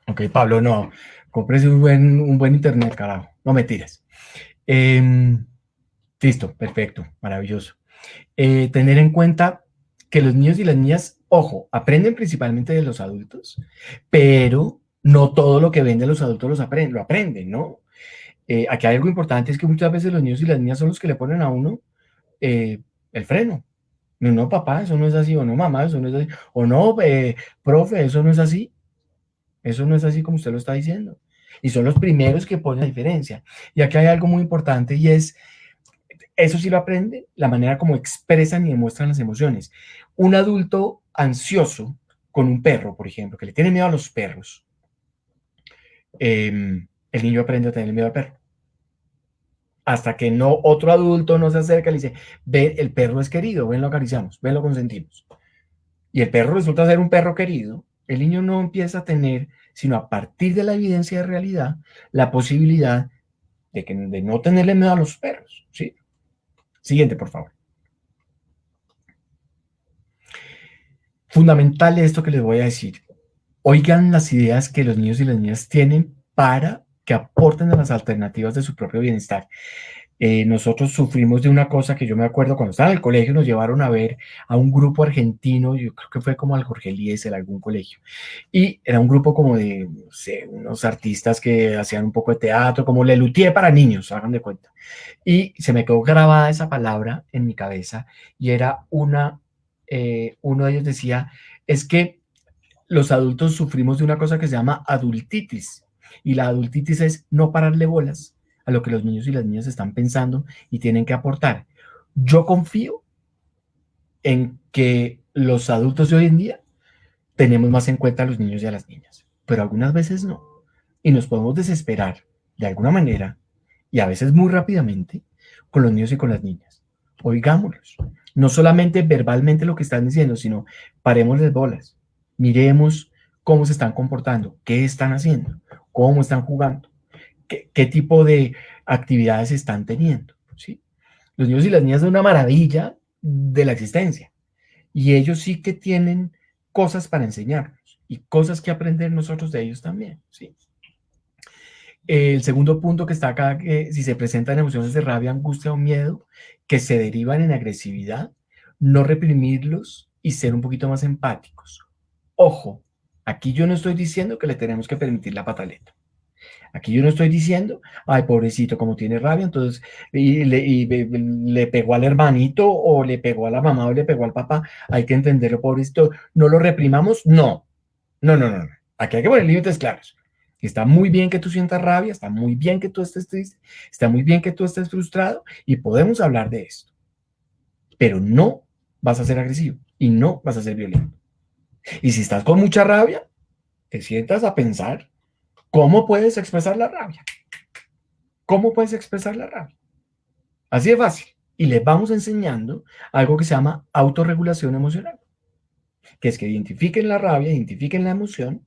Ok, Pablo, no. Cómprese un buen internet, carajo. No me tires. Listo, perfecto, maravilloso. Tener en cuenta que los niños y las niñas, ojo, aprenden principalmente de los adultos, pero no todo lo que ven de los adultos lo aprenden, ¿no? Aquí hay algo importante, es que muchas veces los niños y las niñas son los que le ponen a uno el freno. No, no, papá, eso no es así, o no, mamá, eso no es así, o no, profe, eso no es así. Eso no es así como usted lo está diciendo. Y son los primeros que ponen la diferencia. Y aquí hay algo muy importante y es, eso sí lo aprende, la manera como expresan y demuestran las emociones. Un adulto ansioso con un perro, por ejemplo, que le tiene miedo a los perros, el niño aprende a tener miedo al perro. Hasta que no otro adulto no se acerca y le dice, ve, el perro es querido, ven, lo acariciamos, ven, lo consentimos. Y el perro resulta ser un perro querido, el niño no empieza a tener, sino a partir de la evidencia de realidad, la posibilidad de no tenerle miedo a los perros, ¿sí? Siguiente, por favor. Fundamental esto que les voy a decir. Oigan las ideas que los niños y las niñas tienen para que aporten a las alternativas de su propio bienestar. Nosotros sufrimos de una cosa que yo me acuerdo cuando estaba en el colegio, nos llevaron a ver a un grupo argentino, yo creo que fue como al Jorge Eliezer, algún colegio, y era un grupo como de, no sé, unos artistas que hacían un poco de teatro, como Lelutier para niños, hagan de cuenta. Y se me quedó grabada esa palabra en mi cabeza y era uno de ellos decía, es que los adultos sufrimos de una cosa que se llama adultitis. Y la adultitis es no pararle bolas a lo que los niños y las niñas están pensando y tienen que aportar. Yo confío en que los adultos de hoy en día tenemos más en cuenta a los niños y a las niñas, pero algunas veces no. Y nos podemos desesperar de alguna manera y a veces muy rápidamente con los niños y con las niñas. Oigámoslos. No solamente verbalmente lo que están diciendo, sino parémosles bolas. Miremos cómo se están comportando, qué están haciendo, cómo están jugando, qué tipo de actividades están teniendo. ¿Sí? Los niños y las niñas son una maravilla de la existencia y ellos sí que tienen cosas para enseñarnos y cosas que aprender nosotros de ellos también. ¿Sí? El segundo punto que está acá, que si se presentan emociones de rabia, angustia o miedo que se derivan en agresividad, no reprimirlos y ser un poquito más empáticos. Ojo, aquí yo no estoy diciendo que le tenemos que permitir la pataleta. Aquí yo no estoy diciendo, ay, pobrecito, como tiene rabia, entonces le pegó al hermanito o le pegó a la mamá o le pegó al papá, hay que entenderlo, pobrecito, no lo reprimamos, no. No, no, no, no. Aquí hay que poner límites claros. Está muy bien que tú sientas rabia, está muy bien que tú estés triste, está muy bien que tú estés frustrado y podemos hablar de esto. Pero no vas a ser agresivo y no vas a ser violento. Y si estás con mucha rabia, te sientas a pensar cómo puedes expresar la rabia. ¿Cómo puedes expresar la rabia? Así de fácil. Y les vamos enseñando algo que se llama autorregulación emocional, que es que identifiquen la rabia, identifiquen la emoción.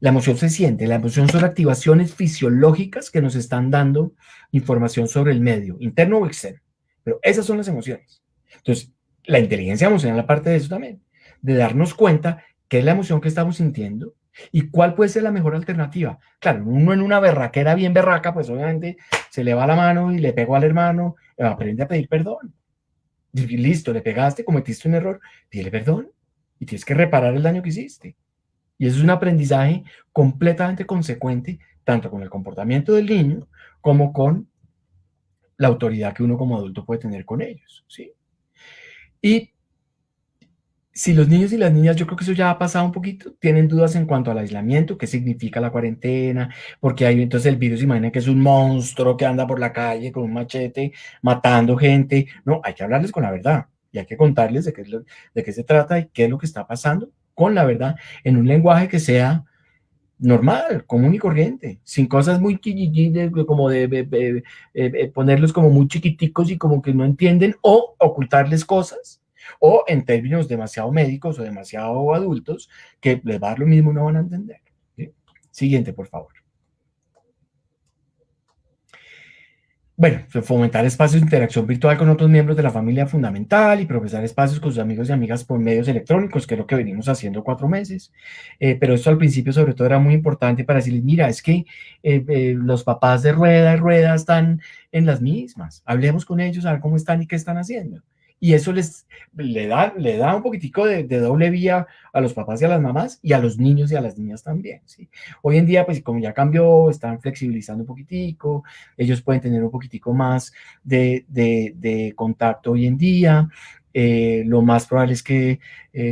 La emoción se siente, la emoción son activaciones fisiológicas que nos están dando información sobre el medio, interno o externo. Pero esas son las emociones. Entonces, la inteligencia emocional, aparte de eso también, de darnos cuenta qué es la emoción que estamos sintiendo y cuál puede ser la mejor alternativa. Claro, uno en una berraquera bien berraca, pues obviamente se le va la mano y le pegó al hermano, aprende a pedir perdón. Y listo, le pegaste, cometiste un error, pídele perdón y tienes que reparar el daño que hiciste. Y eso es un aprendizaje completamente consecuente, tanto con el comportamiento del niño como con la autoridad que uno como adulto puede tener con ellos. ¿Sí? Y si los niños y las niñas, yo creo que eso ya ha pasado un poquito, tienen dudas en cuanto al aislamiento, qué significa la cuarentena, porque hay entonces el virus, imagina que es un monstruo que anda por la calle con un machete matando gente. No, hay que hablarles con la verdad y hay que contarles de qué se trata y qué es lo que está pasando con la verdad en un lenguaje que sea normal, común y corriente, sin cosas muy como de ponerlos como muy chiquiticos y como que no entienden o ocultarles cosas o en términos demasiado médicos o demasiado adultos que les va a dar lo mismo, no van a entender. ¿Sí? Siguiente, por favor. Bueno, fomentar espacios de interacción virtual con otros miembros de la familia fundamental y profesar espacios con sus amigos y amigas por medios electrónicos, que es lo que venimos haciendo 4 meses. Pero esto al principio sobre todo era muy importante para decirles, mira, es que los papás de rueda y rueda están en las mismas. Hablemos con ellos a ver cómo están y qué están haciendo. Y eso le da un poquitico de doble vía a los papás y a las mamás y a los niños y a las niñas también. ¿Sí? Hoy en día, pues como ya cambió, están flexibilizando un poquitico, ellos pueden tener un poquitico más de contacto hoy en día. Lo más probable es que,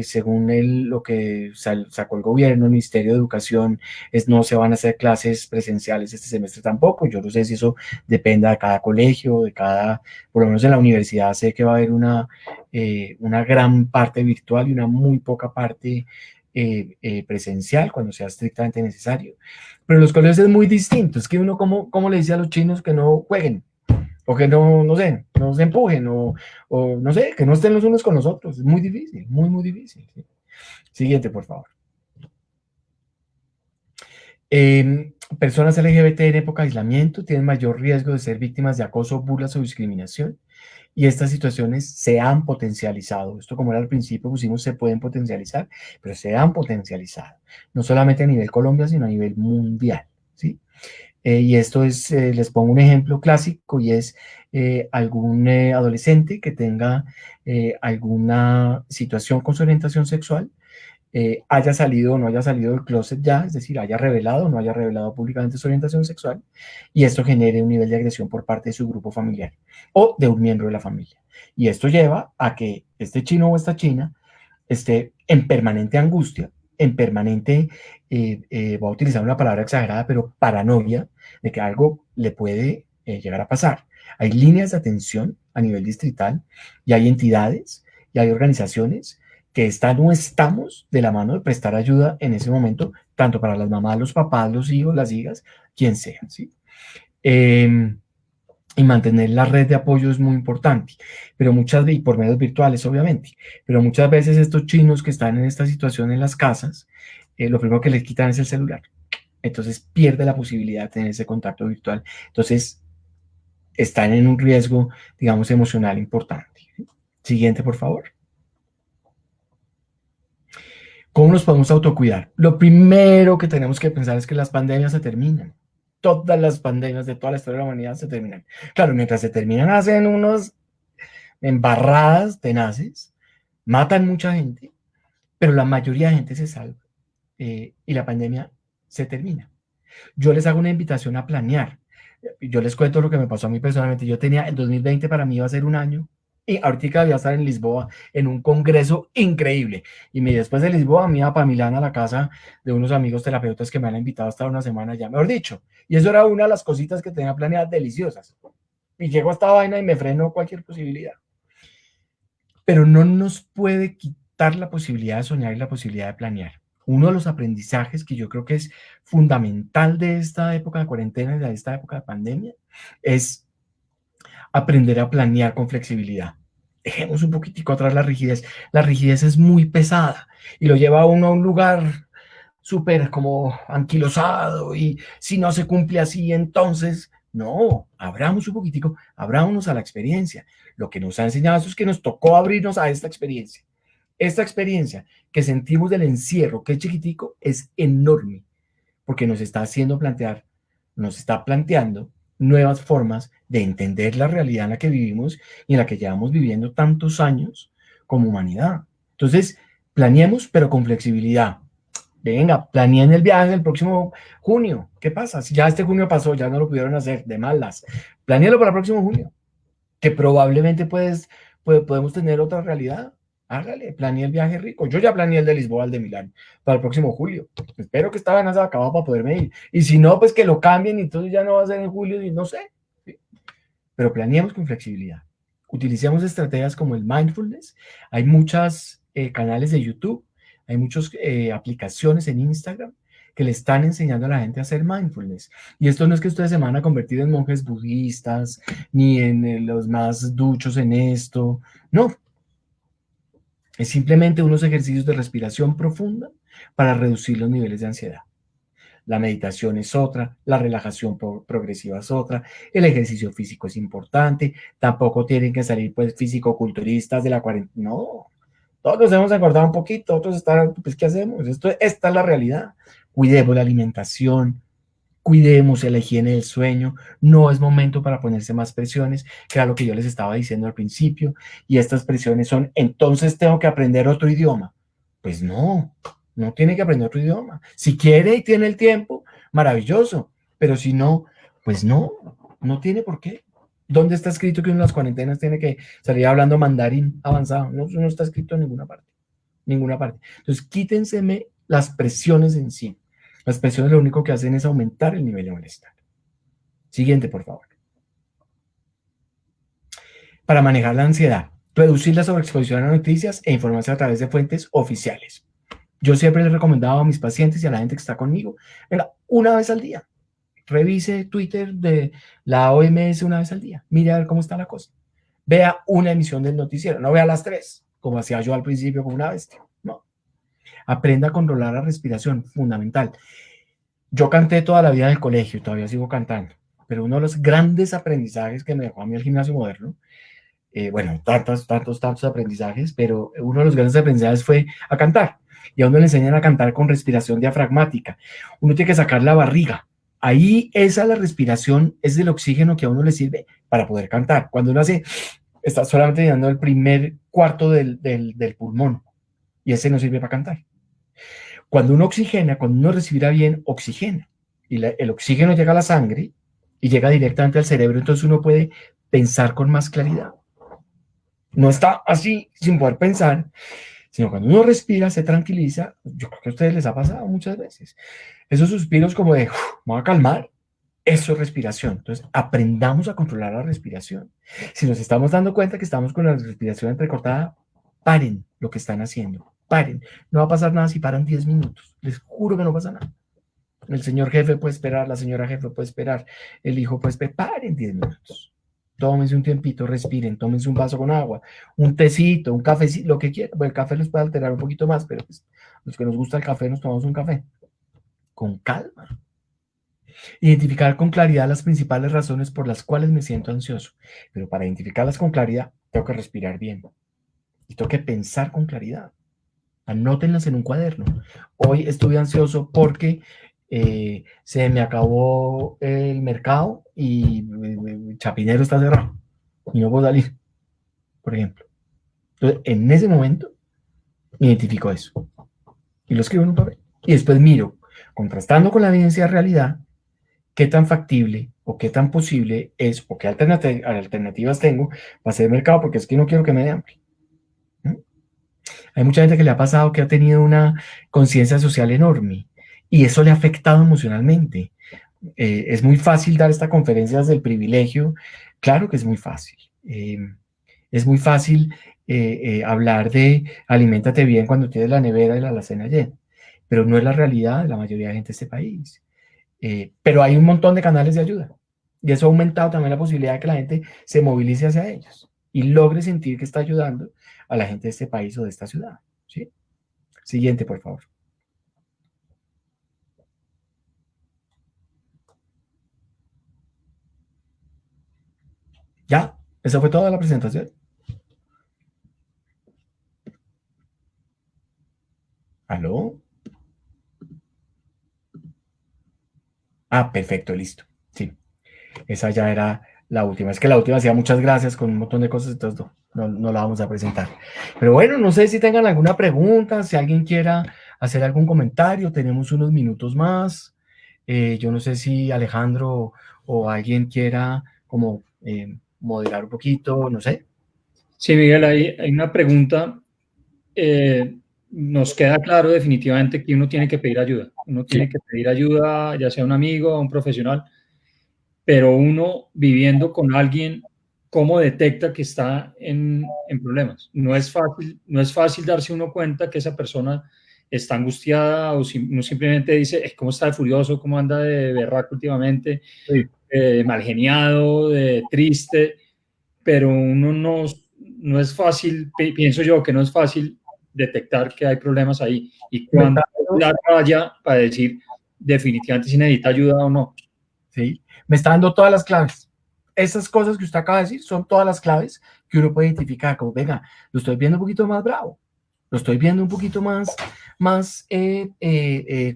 según lo que sacó el gobierno, el Ministerio de Educación, no se van a hacer clases presenciales este semestre tampoco. Yo no sé si eso dependa de cada colegio, por lo menos en la universidad sé que va a haber una gran parte virtual y una muy poca parte presencial cuando sea estrictamente necesario. Pero en los colegios es muy distinto. Es que uno, ¿cómo le dice a los chinos que no jueguen? O que no sé, no se empujen, o no sé, que no estén los unos con los otros. Es muy difícil, muy, muy difícil. ¿Sí? Siguiente, por favor. Personas LGBT en época de aislamiento tienen mayor riesgo de ser víctimas de acoso, burlas o discriminación. Y estas situaciones se han potencializado. Esto, como era al principio, pusimos se pueden potencializar, pero se han potencializado. No solamente a nivel Colombia, sino a nivel mundial. ¿Sí? Y esto es, les pongo un ejemplo clásico y es algún adolescente que tenga alguna situación con su orientación sexual, haya salido o no haya salido del closet ya, es decir, haya revelado o no haya revelado públicamente su orientación sexual, y esto genere un nivel de agresión por parte de su grupo familiar o de un miembro de la familia. Y esto lleva a que este chino o esta china esté en permanente angustia, en permanente, voy a utilizar una palabra exagerada, pero paranoia de que algo le puede llegar a pasar. Hay líneas de atención a nivel distrital y hay entidades y hay organizaciones que están o estamos de la mano de prestar ayuda en ese momento, tanto para las mamás, los papás, los hijos, las hijas, quien sea, ¿sí? Y mantener la red de apoyo es muy importante, pero muchas veces, y por medios virtuales obviamente, pero muchas veces estos chinos que están en esta situación en las casas, lo primero que les quitan es el celular. Entonces pierde la posibilidad de tener ese contacto virtual. Entonces están en un riesgo, digamos, emocional importante. Siguiente, por favor. ¿Cómo nos podemos autocuidar? Lo primero que tenemos que pensar es que las pandemias se terminan. Todas las pandemias de toda la historia de la humanidad se terminan. Claro, mientras se terminan hacen unos embarradas tenaces, matan mucha gente, pero la mayoría de gente se salva y la pandemia se termina. Yo les hago una invitación a planear. Yo les cuento lo que me pasó a mí personalmente. Yo tenía el 2020 para mí iba a ser un año y ahorita voy a estar en Lisboa en un congreso increíble. Y después de Lisboa me iba para Milán a la casa de unos amigos terapeutas que me han invitado a estar una semana ya, mejor dicho. Y eso era una de las cositas que tenía planeadas deliciosas. Y llego a esta vaina y me freno cualquier posibilidad. Pero no nos puede quitar la posibilidad de soñar y la posibilidad de planear. Uno de los aprendizajes que yo creo que es fundamental de esta época de cuarentena y de esta época de pandemia es aprender a planear con flexibilidad. Dejemos un poquitico atrás la rigidez. La rigidez es muy pesada y lo lleva a uno a un lugar súper como anquilosado y si no se cumple así, entonces no, abramos un poquitico, abrámonos a la experiencia. Lo que nos ha enseñado eso es que nos tocó abrirnos a esta experiencia. Esta experiencia que sentimos del encierro, que es chiquitico, es enorme, porque nos está haciendo plantear, nos está planteando nuevas formas de entender la realidad en la que vivimos y en la que llevamos viviendo tantos años como humanidad. Entonces, planeemos, pero con flexibilidad. Venga, planeen el viaje del próximo junio. ¿Qué pasa? Si ya este junio pasó, ya no lo pudieron hacer, de malas. Planéalo para el próximo junio, que probablemente podemos tener otra realidad. Hágale, planeé el viaje rico. Yo ya planeé el de Lisboa, el de Milán, para el próximo julio. Espero que esta vaina se acabado para poderme ir. Y si no, pues que lo cambien y entonces ya no va a ser en julio y no sé. ¿Sí? Pero planeemos con flexibilidad. Utilicemos estrategias como el mindfulness. Hay muchos canales de YouTube, hay muchas aplicaciones en Instagram que le están enseñando a la gente a hacer mindfulness. Y esto no es que ustedes se van a convertir en monjes budistas, ni en los más duchos en esto. No. Es simplemente unos ejercicios de respiración profunda para reducir los niveles de ansiedad. La meditación es otra, la relajación progresiva es otra, el ejercicio físico es importante, tampoco tienen que salir pues físico-culturistas de la cuarentena, no, todos nos hemos engordado un poquito, otros están, pues ¿qué hacemos? Esta es la realidad. Cuidemos la alimentación, cuidemos la higiene del sueño, no es momento para ponerse más presiones, que era lo que yo les estaba diciendo al principio, y estas presiones son, entonces tengo que aprender otro idioma. Pues no, no tiene que aprender otro idioma. Si quiere y tiene el tiempo, maravilloso, pero si no, pues no, no tiene por qué. ¿Dónde está escrito que uno en las cuarentenas tiene que salir hablando mandarín avanzado? No, eso no está escrito en ninguna parte, ninguna parte. Entonces quítenseme las presiones encima. Las presiones lo único que hacen es aumentar el nivel de malestar. Siguiente, por favor. Para manejar la ansiedad, reducir la sobreexposición a noticias e informarse a través de fuentes oficiales. Yo siempre les he recomendado a mis pacientes y a la gente que está conmigo, venga, una vez al día, revise Twitter de la OMS una vez al día, mire a ver cómo está la cosa. Vea una emisión del noticiero, no vea las 3, como hacía yo al principio como una bestia. No. Aprenda a controlar la respiración, fundamental. Yo canté toda la vida en el colegio, todavía sigo cantando, pero uno de los grandes aprendizajes que me dejó a mí el gimnasio moderno, bueno, tantos aprendizajes, pero uno de los grandes aprendizajes fue a cantar. Y a uno le enseñan a cantar con respiración diafragmática. Uno tiene que sacar la barriga Ahí esa la respiración es del oxígeno que a uno le sirve para poder cantar. Cuando uno hace, está solamente llenando el primer cuarto del pulmón y ese no sirve para cantar. Cuando uno oxigena, cuando uno respira bien, oxigena. Y el oxígeno llega a la sangre y llega directamente al cerebro, entonces uno puede pensar con más claridad. No está así sin poder pensar, sino cuando uno respira, se tranquiliza. Yo creo que a ustedes les ha pasado muchas veces. Esos suspiros como de, me voy a calmar, eso es respiración. Entonces, aprendamos a controlar la respiración. Si nos estamos dando cuenta que estamos con la respiración entrecortada, paren lo que están haciendo. Paren. No va a pasar nada si paran 10 minutos. Les juro que no pasa nada. El señor jefe puede esperar, la señora jefe puede esperar, el hijo puede esperar. Paren 10 minutos. Tómense un tiempito, respiren, tómense un vaso con agua, un tecito, un cafecito, lo que quieran. Bueno, el café les puede alterar un poquito más, pero pues, los que nos gusta el café, nos tomamos un café. Con calma. Identificar con claridad las principales razones por las cuales me siento ansioso. Pero para identificarlas con claridad, tengo que respirar bien. Y tengo que pensar con claridad. Anótenlas en un cuaderno. Hoy estuve ansioso porque se me acabó el mercado y Chapinero está cerrado y no puedo salir, por ejemplo. Entonces, en ese momento, identifico eso y lo escribo en un papel. Y después miro, contrastando con la evidencia de realidad, qué tan factible o qué tan posible es o qué alternativas tengo para hacer mercado, porque es que no quiero que me dé hambre. Hay mucha gente que le ha pasado que ha tenido una conciencia social enorme y eso le ha afectado emocionalmente. Es muy fácil dar estas conferencias del privilegio, claro que es muy fácil. Es muy fácil hablar de aliméntate bien cuando tienes la nevera y la alacena llena, pero no es la realidad de la mayoría de gente de este país. Pero hay un montón de canales de ayuda y eso ha aumentado también la posibilidad de que la gente se movilice hacia ellos y logre sentir que está ayudando a la gente de este país o de esta ciudad. ¿Sí? Siguiente, por favor. ¿Ya? ¿Esa fue toda la presentación? ¿Aló? Ah, perfecto, listo. Sí, esa ya era la última. Es que la última hacía muchas gracias con un montón de cosas, entonces no la vamos a presentar. Pero bueno, no sé si tengan alguna pregunta, si alguien quiera hacer algún comentario, tenemos unos minutos más. Yo no sé si Alejandro o alguien quiera como moderar un poquito, no sé. Sí, Miguel, hay una pregunta. Nos queda claro definitivamente que uno tiene que pedir ayuda. Uno Sí. tiene que pedir ayuda, ya sea a un amigo, a un profesional, pero uno viviendo con alguien, ¿cómo detecta que está en problemas? No es fácil darse uno cuenta que esa persona está angustiada o uno simplemente dice, ¿cómo está de furioso? ¿Cómo anda de berraco últimamente? Sí. Mal geniado, triste, pero uno no es fácil, pienso yo que no es fácil detectar que hay problemas ahí y cuándo la raya para decir definitivamente si necesita ayuda o no. ¿Sí? Me está dando todas las claves. Esas cosas que usted acaba de decir son todas las claves que uno puede identificar, como, venga, lo estoy viendo un poquito más bravo, lo estoy viendo un poquito más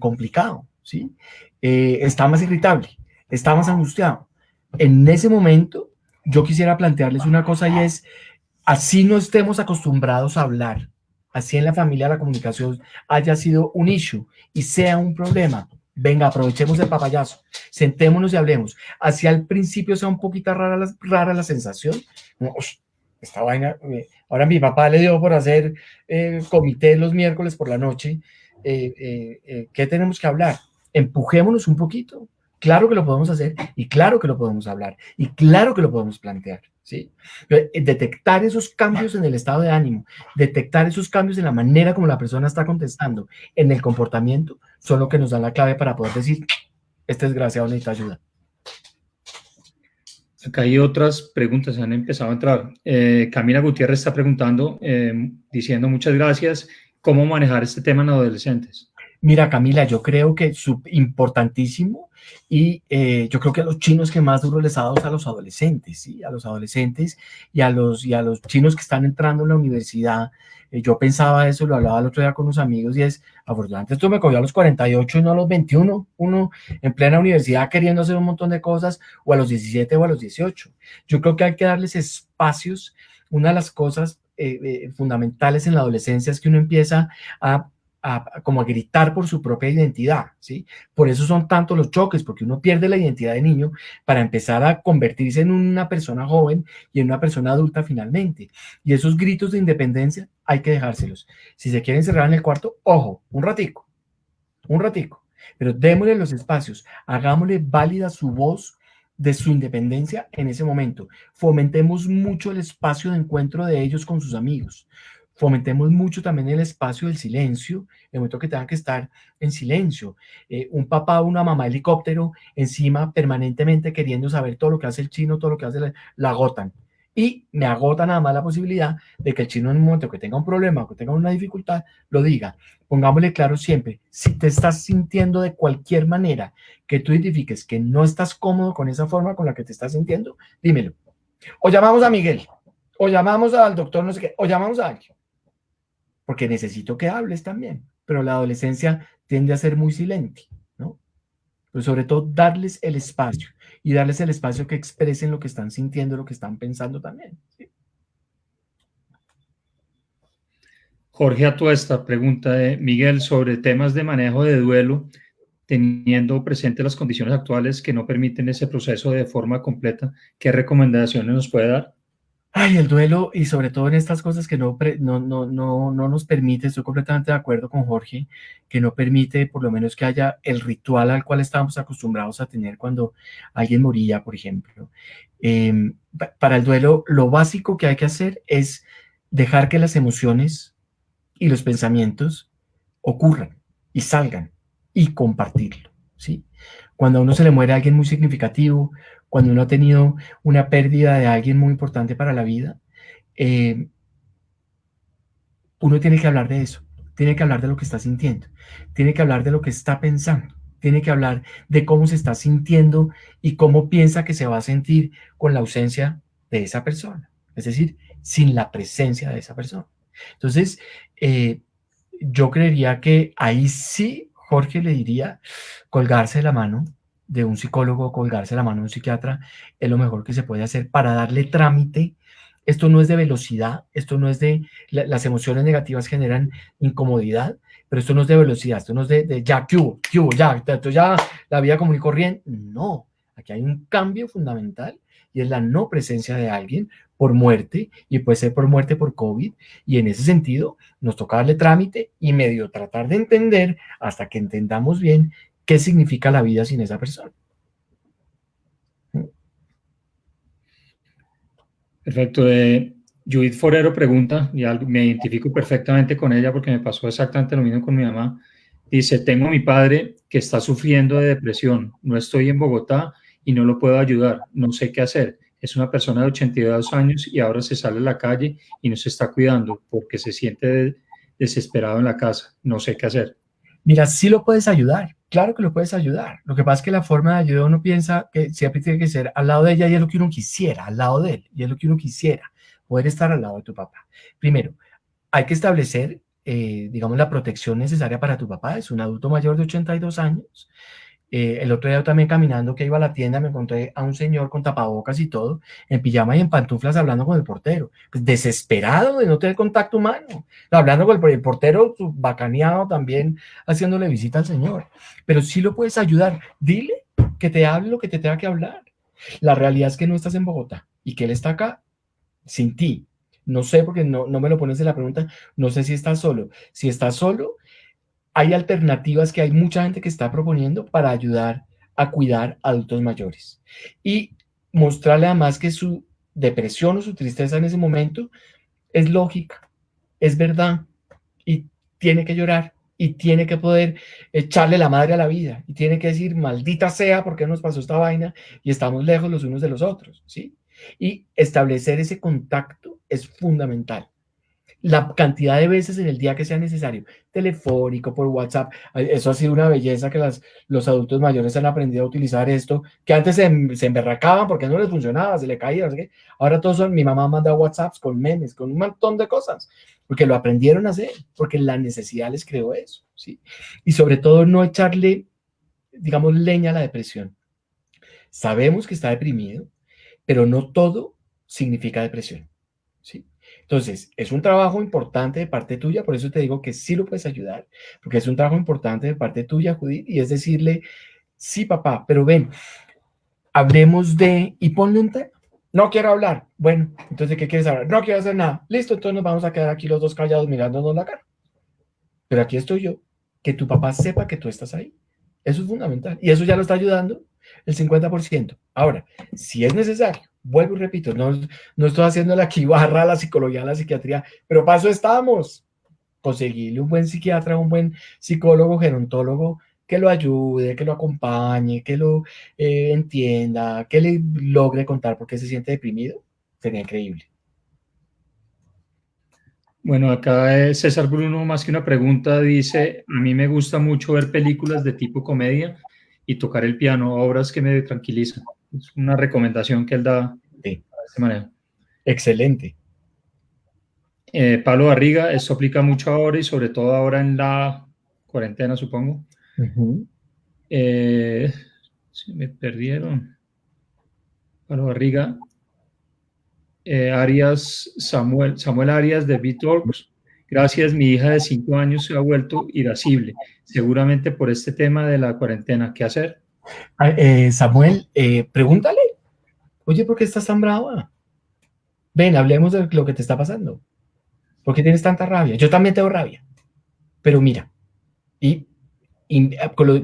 complicado, ¿sí? Está más irritable, está más angustiado. En ese momento, yo quisiera plantearles una cosa y es, así no estemos acostumbrados a hablar, así en la familia la comunicación haya sido un issue y sea un problema, venga, aprovechemos el papayazo, sentémonos y hablemos. Así al principio sea un poquito rara la sensación, como, esta vaina, ahora mi papá le dio por hacer comité los miércoles por la noche, ¿qué tenemos que hablar? Empujémonos un poquito, claro que lo podemos hacer y claro que lo podemos hablar y claro que lo podemos plantear, ¿sí? Detectar esos cambios en el estado de ánimo, detectar esos cambios en la manera como la persona está contestando, en el comportamiento, son lo que nos dan la clave para poder decir, este desgraciado necesita ayuda. Acá hay otras preguntas, han empezado a entrar. Camila Gutiérrez está preguntando, diciendo muchas gracias, ¿cómo manejar este tema en adolescentes? Mira, Camila, yo creo que es importantísimo y yo creo que a los chinos que más duro les ha dado es a los adolescentes, ¿sí? A los adolescentes y a los chinos que están entrando en la universidad. Yo pensaba eso, lo hablaba el otro día con unos amigos y es, afortunadamente esto me cogió a los 48 y no a los 21, uno en plena universidad queriendo hacer un montón de cosas, o a los 17 o a los 18. Yo creo que hay que darles espacios. Una de las cosas fundamentales en la adolescencia es que uno empieza a como a gritar por su propia identidad, ¿sí? Por eso son tantos los choques, porque uno pierde la identidad de niño para empezar a convertirse en una persona joven y en una persona adulta finalmente. Y esos gritos de independencia hay que dejárselos. Si se quieren cerrar en el cuarto, ojo, un ratico, pero démosle los espacios, hagámosle válida su voz de su independencia en ese momento. Fomentemos mucho el espacio de encuentro de ellos con sus amigos. Fomentemos mucho también el espacio del silencio, el momento que tengan que estar en silencio. Un papá o una mamá helicóptero encima permanentemente queriendo saber todo lo que hace el chino, todo lo que hace la agotan. Y me agota nada más la posibilidad de que el chino en un momento que tenga un problema o que tenga una dificultad, lo diga. Pongámosle claro siempre, si te estás sintiendo de cualquier manera que tú identifiques que no estás cómodo con esa forma con la que te estás sintiendo, dímelo. O llamamos a Miguel, o llamamos al doctor no sé qué, o llamamos a alguien. Porque necesito que hables también. Pero la adolescencia tiende a ser muy silente, ¿no? Pero sobre todo darles el espacio y darles el espacio que expresen lo que están sintiendo, lo que están pensando también, ¿sí? Jorge Atuesta pregunta de Miguel sobre temas de manejo de duelo, teniendo presente las condiciones actuales que no permiten ese proceso de forma completa. ¿Qué recomendaciones nos puede dar? Ay, el duelo y sobre todo en estas cosas que no nos permite, estoy completamente de acuerdo con Jorge, que no permite por lo menos que haya el ritual al cual estábamos acostumbrados a tener cuando alguien moría, por ejemplo. Para el duelo, lo básico que hay que hacer es dejar que las emociones y los pensamientos ocurran y salgan y compartirlo, ¿sí? Cuando a uno se le muere alguien muy significativo, cuando uno ha tenido una pérdida de alguien muy importante para la vida, eh, uno tiene que hablar de eso, tiene que hablar de lo que está sintiendo, tiene que hablar de lo que está pensando, tiene que hablar de cómo se está sintiendo y cómo piensa que se va a sentir con la ausencia de esa persona, es decir, sin la presencia de esa persona. Entonces, yo creería que ahí sí, Jorge le diría, colgarse de la mano de un psicólogo, colgarse la mano de un psiquiatra, es lo mejor que se puede hacer para darle trámite. Esto no es de velocidad, esto no es de, las emociones negativas generan incomodidad, pero esto no es de velocidad, esto no es de ya, ¿qué hubo? ¿Qué hubo? Ya, ya, la vida común y corriente. No, aquí hay un cambio fundamental y es la no presencia de alguien por muerte, y puede ser por muerte por COVID, y en ese sentido nos toca darle trámite y medio tratar de entender hasta que entendamos bien qué significa la vida sin esa persona. Perfecto. Judith Forero pregunta, y me identifico perfectamente con ella porque me pasó exactamente lo mismo con mi mamá. Dice, tengo a mi padre que está sufriendo de depresión, no estoy en Bogotá y no lo puedo ayudar, no sé qué hacer. Es una persona de 82 años y ahora se sale a la calle y no se está cuidando porque se siente desesperado en la casa, no sé qué hacer. Mira, sí lo puedes ayudar, claro que lo puedes ayudar. Lo que pasa es que la forma de ayuda uno piensa que siempre tiene que ser al lado de ella y es lo que uno quisiera, al lado de él, y es lo que uno quisiera, poder estar al lado de tu papá. Primero, hay que establecer, digamos, la protección necesaria para tu papá. Es un adulto mayor de 82 años. El otro día también caminando que iba a la tienda me encontré a un señor con tapabocas y todo, en pijama y en pantuflas hablando con el portero, pues desesperado de no tener contacto humano, hablando con el portero bacaneado también, haciéndole visita al señor. Pero sí lo puedes ayudar, dile que te hable lo que te tenga que hablar. La realidad es que no estás en Bogotá y que él está acá sin ti. No sé, porque no me lo pones en la pregunta, no sé si estás solo. Si estás solo, hay alternativas que hay mucha gente que está proponiendo para ayudar a cuidar a adultos mayores y mostrarle además que su depresión o su tristeza en ese momento es lógica, es verdad y tiene que llorar y tiene que poder echarle la madre a la vida y tiene que decir maldita sea porque nos pasó esta vaina y estamos lejos los unos de los otros, ¿sí? Y establecer ese contacto es fundamental. la cantidad de veces en el día que sea necesario, telefónico, por WhatsApp. Eso ha sido una belleza que los adultos mayores han aprendido a utilizar esto, que antes se emberracaban porque no les funcionaba, se le caía, no sé qué. Ahora todos son, mi mamá manda WhatsApps con memes, con un montón de cosas, porque lo aprendieron a hacer, porque la necesidad les creó eso, ¿sí? Y sobre todo no echarle, digamos, leña a la depresión. Sabemos que está deprimido, pero no todo significa depresión, ¿sí? Entonces, es un trabajo importante de parte tuya, por eso te digo que sí lo puedes ayudar, porque es un trabajo importante de parte tuya, Judith, y es decirle, sí, papá, pero ven, hablemos de, y ponle un tema. No quiero hablar. Bueno, entonces, ¿de qué quieres hablar? No quiero hacer nada. Listo, entonces nos vamos a quedar aquí los dos callados mirándonos la cara. Pero aquí estoy yo, que tu papá sepa que tú estás ahí. Eso es fundamental. Y eso ya lo está ayudando el 50%. Ahora, si es necesario, vuelvo y repito, no estoy haciendo la barra a la psicología, a la psiquiatría, pero para eso estamos. Conseguirle un buen psiquiatra, un buen psicólogo, gerontólogo, que lo ayude, que lo acompañe, que lo entienda, que le logre contar por qué se siente deprimido, sería increíble. Bueno, acá César Bruno, más que una pregunta, dice, a mí me gusta mucho ver películas de tipo comedia y tocar el piano, obras que me tranquilizan. Es una recomendación que él da Sí, de esta manera. excelente. Pablo Barriga, esto aplica mucho ahora y sobre todo ahora en la cuarentena, supongo. Uh-huh. Se me perdieron. Pablo Barriga, Arias, Samuel Arias de BitTalks. Gracias, mi hija de 5 años se ha vuelto irascible, seguramente por este tema de la cuarentena. ¿Qué hacer? Samuel, pregúntale, oye, ¿por qué estás tan brava? Ven, hablemos de lo que te está pasando. ¿Por qué tienes tanta rabia? Yo también tengo rabia, pero mira, y,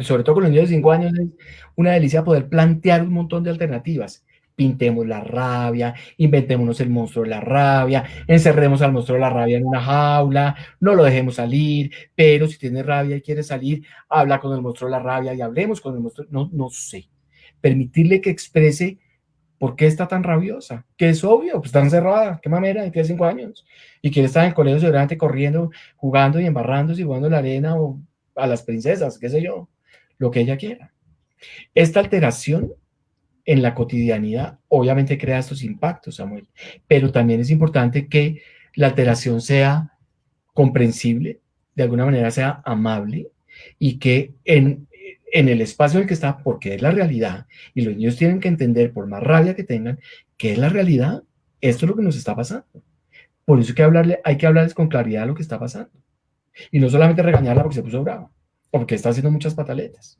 sobre todo con los niños de 5 años, es una delicia poder plantear un montón de alternativas. Pintemos la rabia, inventémonos el monstruo de la rabia, encerremos al monstruo de la rabia en una jaula, no lo dejemos salir, pero si tiene rabia y quiere salir, habla con el monstruo de la rabia y hablemos con el monstruo, no sé. Permitirle que exprese por qué está tan rabiosa, que es obvio, pues está encerrada, qué mamera, tiene 5 años, y quiere estar en el colegio seguramente corriendo, jugando y embarrándose y jugando en la arena o a las princesas, qué sé yo, lo que ella quiera. Esta alteración en la cotidianidad obviamente crea estos impactos, Samuel, pero también es importante que la alteración sea comprensible, de alguna manera sea amable y que en el espacio en el que está, porque es la realidad, y los niños tienen que entender, por más rabia que tengan, que es la realidad, esto es lo que nos está pasando. Por eso hay que hablarles con claridad de lo que está pasando. Y no solamente regañarla porque se puso brava, o porque está haciendo muchas pataletas.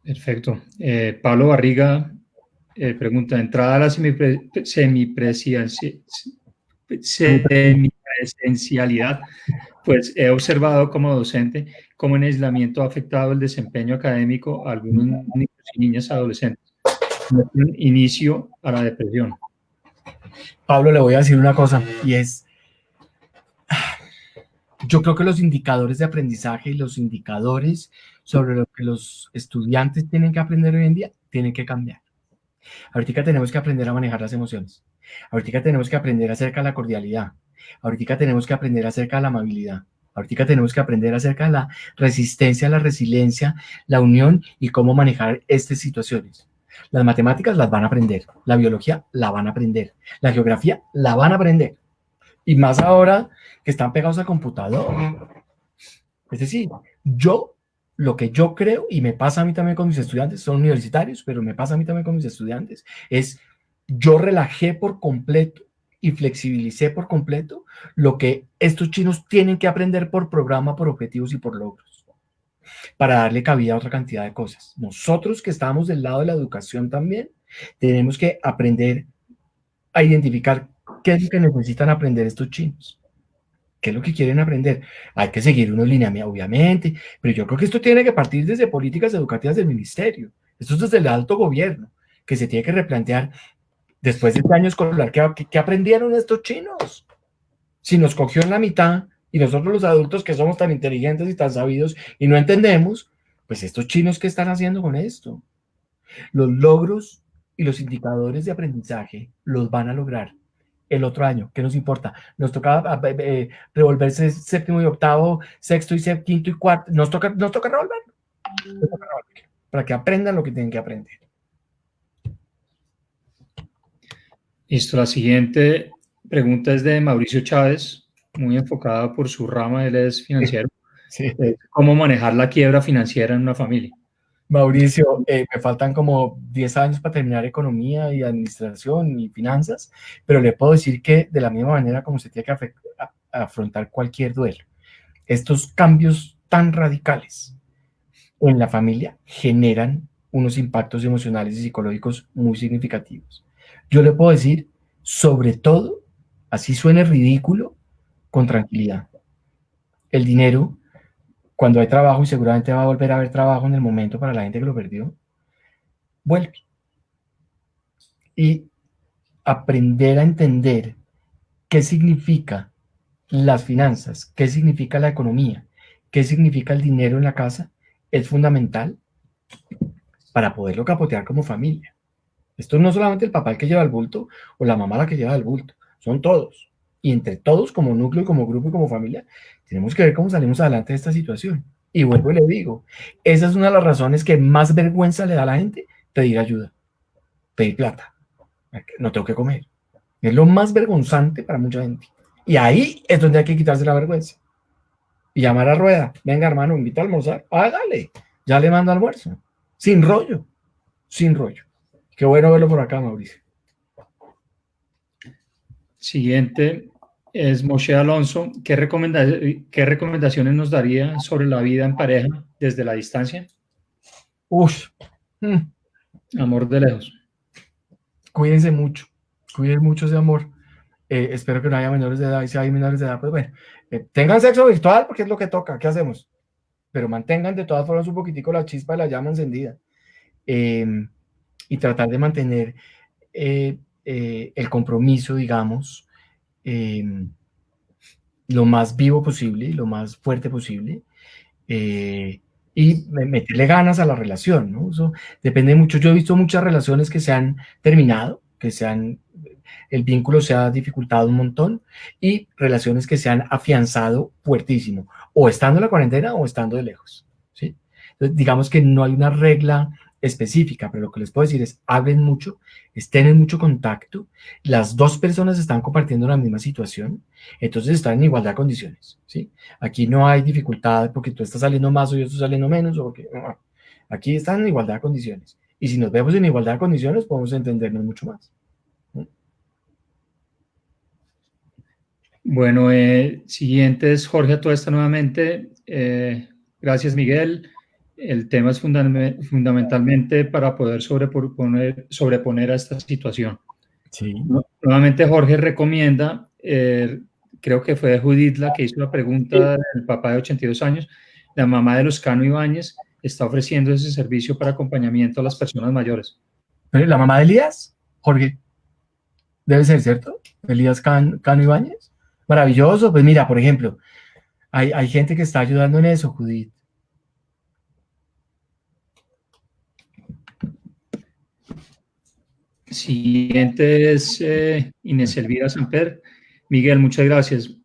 Perfecto. Pablo Barriga pregunta, entrada a la semipresencialidad, pues he observado como docente cómo en aislamiento ha afectado el desempeño académico a algunos niños y niñas adolescentes. Inicio a la depresión. Pablo, le voy a decir una cosa, y es, yo creo que los indicadores de aprendizaje y los indicadores sobre lo que los estudiantes tienen que aprender hoy en día tienen que cambiar. Ahorita tenemos que aprender a manejar las emociones. Ahorita tenemos que aprender acerca de la cordialidad. Ahorita tenemos que aprender acerca de la amabilidad. Ahorita tenemos que aprender acerca de la resistencia, la resiliencia, la unión y cómo manejar estas situaciones. Las matemáticas las van a aprender, la biología la van a aprender, la geografía la van a aprender. Y más ahora que están pegados al computador. Es decir, lo que yo creo, y me pasa a mí también con mis estudiantes, son universitarios, pero me pasa a mí también con mis estudiantes, es yo relajé por completo y flexibilicé por completo lo que estos chinos tienen que aprender por programa, por objetivos y por logros, para darle cabida a otra cantidad de cosas. Nosotros que estamos del lado de la educación también, tenemos que aprender a identificar qué es lo que necesitan aprender estos chinos. ¿Qué es lo que quieren aprender? Hay que seguir unos lineamientos, obviamente, pero yo creo que esto tiene que partir desde políticas educativas del ministerio. Esto es desde el alto gobierno, que se tiene que replantear después de este año escolar, ¿qué aprendieron estos chinos? Si nos cogió en la mitad y nosotros los adultos que somos tan inteligentes y tan sabidos y no entendemos, pues estos chinos, ¿qué están haciendo con esto? Los logros y los indicadores de aprendizaje los van a lograr el otro año. ¿Qué nos importa? Nos toca revolverse séptimo y octavo, sexto y quinto y cuarto. Nos toca revolver. Para que aprendan lo que tienen que aprender. Listo, la siguiente pregunta es de Mauricio Chávez, muy enfocada por su rama, él es financiero. Sí. ¿Cómo manejar la quiebra financiera en una familia? Mauricio, me faltan como 10 años para terminar economía y administración y finanzas, pero le puedo decir que de la misma manera como se tiene que afrontar cualquier duelo, estos cambios tan radicales en la familia generan unos impactos emocionales y psicológicos muy significativos. Yo le puedo decir, sobre todo, así suene ridículo, con tranquilidad. El dinero, cuando hay trabajo, y seguramente va a volver a haber trabajo en el momento para la gente que lo perdió, vuelve. Y aprender a entender qué significa las finanzas, qué significa la economía, qué significa el dinero en la casa, es fundamental para poderlo capotear como familia. Esto no es solamente el papá el que lleva el bulto o la mamá la que lleva el bulto, son todos. Y entre todos, como núcleo, como grupo y como familia, tenemos que ver cómo salimos adelante de esta situación. Y vuelvo y le digo, esa es una de las razones que más vergüenza le da a la gente, pedir ayuda, pedir plata. No tengo que comer. Es lo más vergonzante para mucha gente. Y ahí es donde hay que quitarse la vergüenza. Y llamar a Rueda, venga hermano, invita a almorzar, hágale, ya le mando almuerzo. Sin rollo, sin rollo. Qué bueno verlo por acá, Mauricio. Siguiente es Moshe Alonso. ¿Qué recomendaciones nos daría sobre la vida en pareja desde la distancia? Uf. Amor de lejos. Cuídense mucho, cuiden mucho ese amor. Espero que no haya menores de edad, y si hay menores de edad, pues bueno, tengan sexo virtual porque es lo que toca, ¿qué hacemos? Pero mantengan de todas formas un poquitico la chispa de la llama encendida, y tratar de mantener el compromiso, digamos, lo más vivo posible, lo más fuerte posible, y meterle ganas a la relación, ¿no? Eso depende mucho. Yo he visto muchas relaciones que se han terminado, el vínculo se ha dificultado un montón, y relaciones que se han afianzado fuertísimo, o estando en la cuarentena o estando de lejos, ¿sí? Entonces, digamos que no hay una regla específica, pero lo que les puedo decir es, hablen mucho, estén en mucho contacto, las dos personas están compartiendo la misma situación, entonces están en igualdad de condiciones, ¿sí? Aquí no hay dificultad porque tú estás saliendo más o yo estoy saliendo menos, o porque, no, aquí están en igualdad de condiciones, y si nos vemos en igualdad de condiciones podemos entendernos mucho más. Bueno, siguiente es Jorge Atuesta nuevamente. Gracias, Miguel. El tema es fundamentalmente para poder sobreponer a esta situación. Sí. Nuevamente Jorge recomienda, creo que fue Judith la que hizo la pregunta del papá de 82 años, la mamá de los Cano Ibáñez está ofreciendo ese servicio para acompañamiento a las personas mayores. ¿La mamá de Elías? Jorge. Debe ser, ¿cierto? Elías Cano Ibáñez. Maravilloso. Pues mira, por ejemplo, hay gente que está ayudando en eso, Judith. Siguiente es Inés Elvira Samper. Miguel, muchas gracias.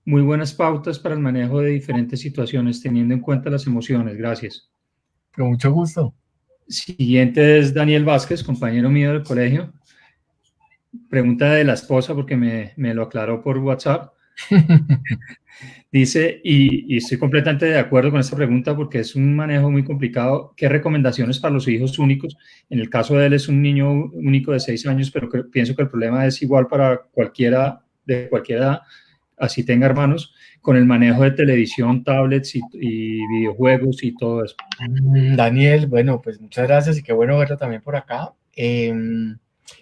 Muy buenas pautas para el manejo de diferentes situaciones, teniendo en cuenta las emociones. Gracias. Con mucho gusto. Siguiente es Daniel Vázquez, compañero mío del colegio. Pregunta de la esposa porque me lo aclaró por WhatsApp. Dice, y estoy completamente de acuerdo con esta pregunta porque es un manejo muy complicado. ¿Qué recomendaciones para los hijos únicos? En el caso de él es un niño único de 6 años, pero pienso que el problema es igual para cualquiera de cualquier edad, así tenga hermanos, con el manejo de televisión, tablets y videojuegos y todo eso. Daniel, bueno, pues muchas gracias y qué bueno verlo también por acá.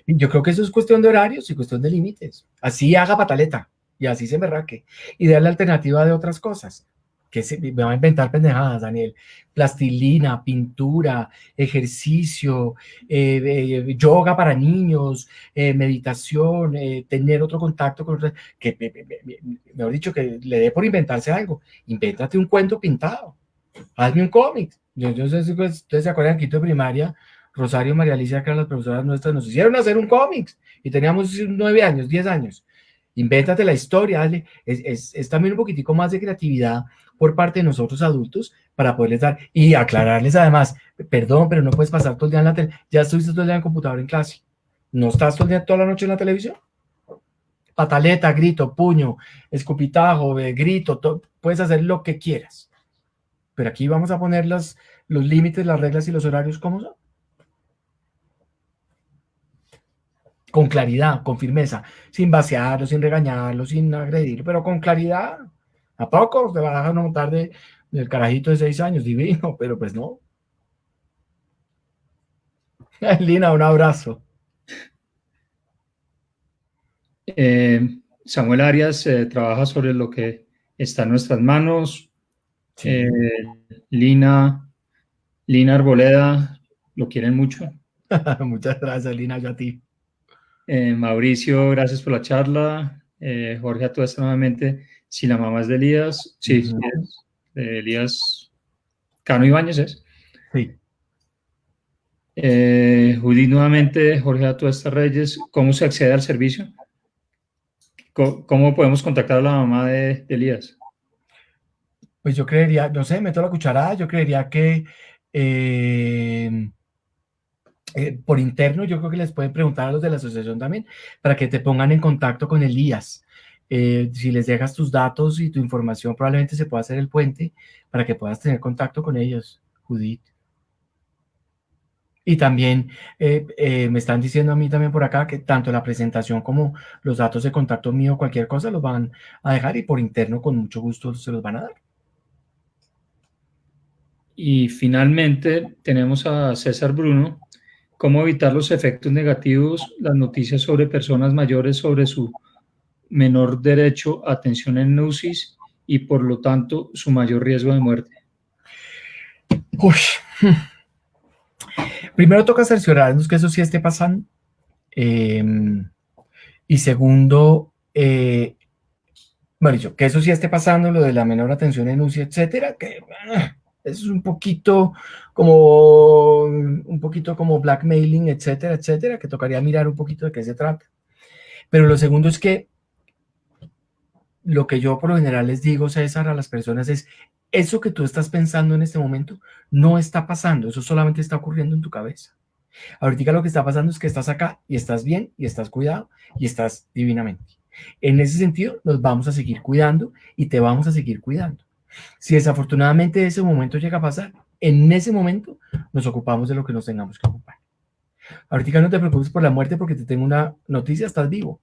Yo creo que eso es cuestión de horarios y cuestión de límites. Así haga pataleta y así se berraque. Y darle alternativa de otras cosas. Me va a inventar pendejadas, Daniel. Plastilina, pintura, ejercicio, yoga para niños, meditación, tener otro contacto con otras, mejor dicho, que le dé por inventarse algo. Invéntate un cuento pintado. Hazme un cómic. Yo sé si ustedes se acuerdan, quinto de primaria, Rosario y María Alicia, que eran las profesoras nuestras, nos hicieron hacer un cómics y teníamos 9 años, 10 años. Invéntate la historia, dale. Es también un poquitico más de creatividad por parte de nosotros adultos para poderles dar y aclararles además, perdón, pero no puedes pasar todo el día en la tele, ya estuviste todo el día en el computador en clase, no estás todo el día, toda la noche en la televisión. Pataleta, grito, puño, escupitajo, grito, puedes hacer lo que quieras. Pero aquí vamos a poner los límites, las reglas y los horarios como son. Con claridad, con firmeza, sin vaciarlo, sin regañarlo, sin agredirlo, pero con claridad. ¿A poco te vas a dejar una tarde del carajito de 6 años? Divino, pero pues no. Lina, un abrazo. Samuel Arias trabaja sobre lo que está en nuestras manos. Sí. Lina Arboleda, lo quieren mucho. Muchas gracias, Lina, yo a ti. Mauricio, gracias por la charla. Jorge Atuesta nuevamente. Si la mamá es de Elías, sí, sí es. De Elías Cano Ibáñez es. Sí. Judith nuevamente, Jorge Atuesta Reyes, ¿cómo se accede al servicio? ¿Cómo podemos contactar a la mamá de Elías? Pues yo creería, no sé, meto la cucharada, yo creería que por interno yo creo que les pueden preguntar a los de la asociación también para que te pongan en contacto con Elías. Si les dejas tus datos y tu información, probablemente se pueda hacer el puente para que puedas tener contacto con ellos, Judith. Y también me están diciendo a mí también por acá que tanto la presentación como los datos de contacto mío, cualquier cosa, los van a dejar y por interno con mucho gusto se los van a dar. Y finalmente tenemos a César Bruno. ¿Cómo evitar los efectos negativos, las noticias sobre personas mayores sobre su menor derecho a atención en UCIs y por lo tanto su mayor riesgo de muerte? Uy. Primero toca cerciorarnos que eso sí esté pasando. Y segundo, bueno, dicho, que eso sí esté pasando, lo de la menor atención en UCI, etcétera, que eso es un poquito como blackmailing, etcétera, etcétera, que tocaría mirar un poquito de qué se trata. Pero lo segundo es que lo que yo por lo general les digo, César, a las personas es, eso que tú estás pensando en este momento no está pasando, eso solamente está ocurriendo en tu cabeza. Ahorita lo que está pasando es que estás acá y estás bien y estás cuidado y estás divinamente. En ese sentido, nos vamos a seguir cuidando y te vamos a seguir cuidando. Si desafortunadamente ese momento llega a pasar, en ese momento nos ocupamos de lo que nos tengamos que ocupar. Ahorita no te preocupes por la muerte porque te tengo una noticia, estás vivo.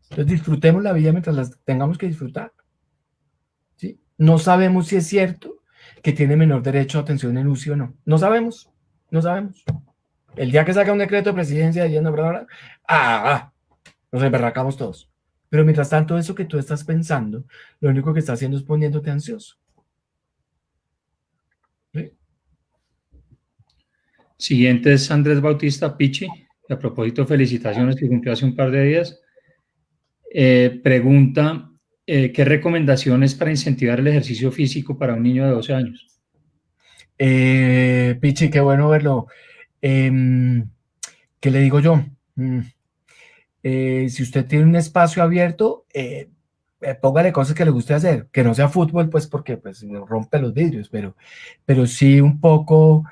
Entonces disfrutemos la vida mientras las tengamos que disfrutar. ¿Sí? No sabemos si es cierto que tiene menor derecho a atención en UCI o no. No sabemos, no sabemos. El día que saca un decreto de presidencia de Obrador, nos emberracamos todos. Pero mientras tanto, eso que tú estás pensando, lo único que está haciendo es poniéndote ansioso. ¿Sí? Siguiente es Andrés Bautista Pichi. A propósito, felicitaciones que cumplió hace un par de días. Pregunta, ¿qué recomendaciones para incentivar el ejercicio físico para un niño de 12 años? Pichi, qué bueno verlo. ¿Qué le digo yo? Si usted tiene un espacio abierto, póngale cosas que le guste hacer, que no sea fútbol, pues porque pues, rompe los vidrios, pero sí un poco,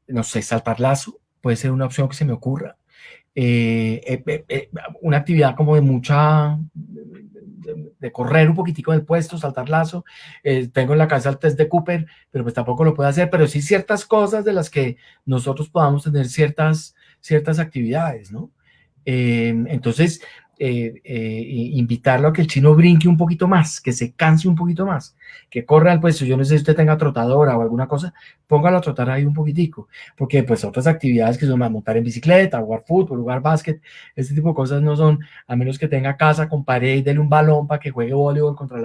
no sé, saltar lazo, puede ser una opción que se me ocurra. Una actividad como de mucha, de correr un poquitico del puesto, saltar lazo. Tengo en la cabeza el test de Cooper, pero pues tampoco lo puedo hacer, pero sí ciertas cosas de las que nosotros podamos tener ciertas actividades, ¿no? Entonces, invitarlo a que el chino brinque un poquito más, que se canse un poquito más, que corra al puesto. Yo no sé si usted tenga trotadora o alguna cosa, póngalo a trotar ahí un poquitico, porque pues otras actividades que son montar en bicicleta, jugar fútbol, jugar básquet, este tipo de cosas no son, a menos que tenga casa con pared y denle un balón para que juegue voleibol contra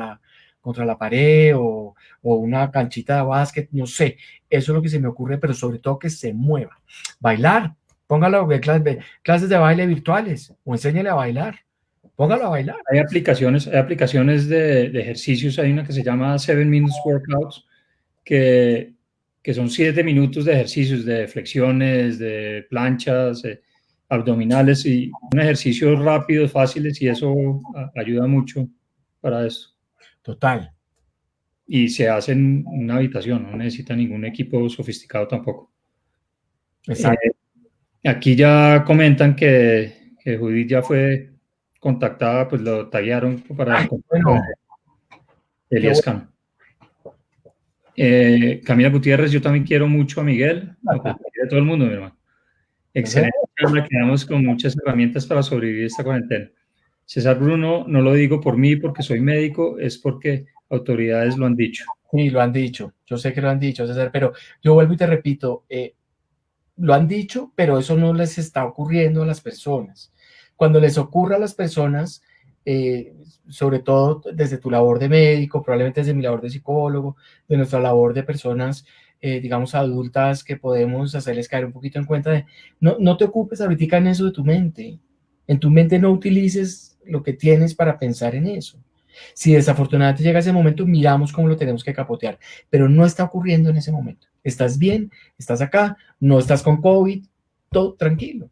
la pared o una canchita de básquet, no sé, eso es lo que se me ocurre, pero sobre todo que se mueva. Bailar, póngalo a clases de baile virtuales o enséñale a bailar. Póngalo a bailar. Hay aplicaciones de ejercicios, hay una que se llama 7 Minutes Workouts, que que son 7 minutos de ejercicios, de flexiones, de planchas, abdominales, y un ejercicio rápido, fáciles, y eso ayuda mucho para esto. Total. Y se hace en una habitación, no necesita ningún equipo sofisticado tampoco. Exacto. Aquí ya comentan que Judith ya fue contactada, pues lo taguearon para el contacto Bueno, de Elías Cano. Camila Gutiérrez, yo también quiero mucho a Miguel, no, pues, de todo el mundo, mi hermano. Excelente charla, quedamos con muchas herramientas para sobrevivir esta cuarentena. César Bruno, no lo digo por mí porque soy médico, es porque autoridades lo han dicho. Sí, lo han dicho, yo sé que lo han dicho, César, pero yo vuelvo y te repito, lo han dicho, pero eso no les está ocurriendo a las personas. Cuando les ocurra a las personas, sobre todo desde tu labor de médico, probablemente desde mi labor de psicólogo, de nuestra labor de personas, digamos, adultas, que podemos hacerles caer un poquito en cuenta de, no te ocupes ahorita en eso de tu mente. En tu mente no utilices lo que tienes para pensar en eso. Si desafortunadamente llega ese momento, miramos cómo lo tenemos que capotear, pero no está ocurriendo en ese momento. Estás bien, estás acá, no estás con COVID, todo tranquilo.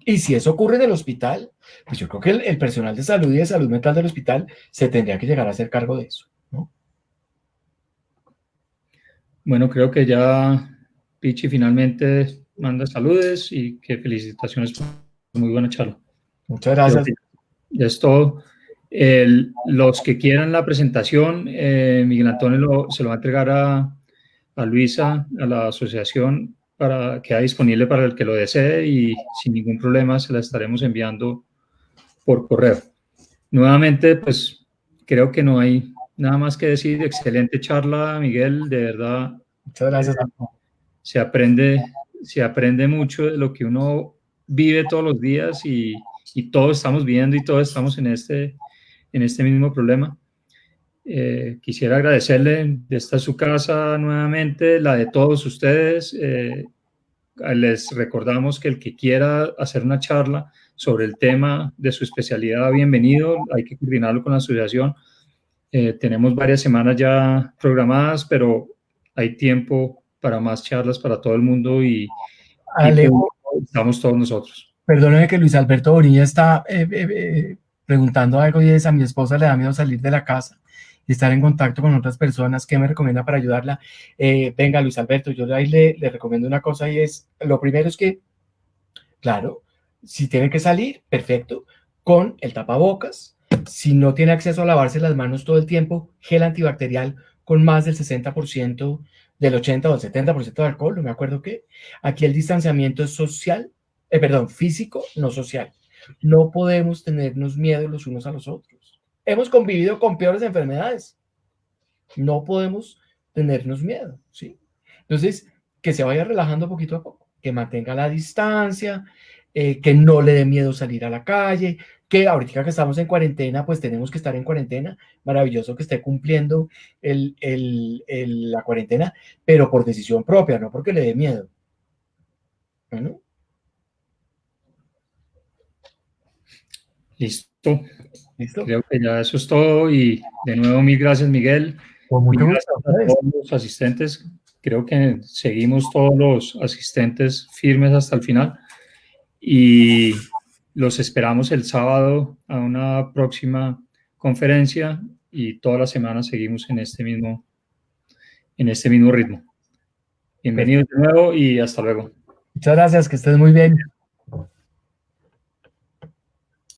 Y si eso ocurre en el hospital, pues yo creo que el personal de salud y de salud mental del hospital se tendría que llegar a hacer cargo de eso, ¿no? Bueno, creo que ya Pichi finalmente manda saludes y que felicitaciones por muy buena charla. Muchas gracias. Ya es todo. Los que quieran la presentación, Miguel Antonio se lo va a entregar a Luisa, a la asociación, para que quede disponible para el que lo desee, y sin ningún problema se la estaremos enviando por correo. Nuevamente, pues creo que no hay nada más que decir. Excelente charla, Miguel, de verdad. Muchas gracias. Se aprende mucho de lo que uno vive todos los días, y todos estamos viendo y todos estamos en este mismo problema. Quisiera agradecerle, esta es su casa nuevamente, la de todos ustedes. Les recordamos que el que quiera hacer una charla sobre el tema de su especialidad, bienvenido, hay que coordinarlo con la asociación. Tenemos varias semanas ya programadas, pero hay tiempo para más charlas para todo el mundo, y estamos todos nosotros. Perdóneme que Luis Alberto Bonilla está preguntando algo, y es: a mi esposa le da miedo salir de la casa y estar en contacto con otras personas. ¿Qué me recomienda para ayudarla? Venga, Luis Alberto, yo ahí le recomiendo una cosa, y es, lo primero es que, claro, si tiene que salir, perfecto, con el tapabocas. Si no tiene acceso a lavarse las manos todo el tiempo, gel antibacterial con más del 60%, del 80 o del 70% de alcohol, no me acuerdo qué. Aquí el distanciamiento es social, físico, no social. No podemos tenernos miedo los unos a los otros. Hemos convivido con peores enfermedades. No podemos tenernos miedo, ¿sí? Entonces, que se vaya relajando poquito a poco, que mantenga la distancia, que no le dé miedo salir a la calle, que ahorita que estamos en cuarentena, pues tenemos que estar en cuarentena. Maravilloso que esté cumpliendo la cuarentena, pero por decisión propia, no porque le dé miedo. Bueno. Listo. ¿Listo? Creo que ya eso es todo, y de nuevo mil gracias, Miguel. Mil gracias a todos los asistentes. Creo que seguimos todos los asistentes firmes hasta el final, y los esperamos el sábado a una próxima conferencia, y toda la semana seguimos en este mismo ritmo. Bienvenidos de nuevo y hasta luego. Muchas gracias, que estés muy bien.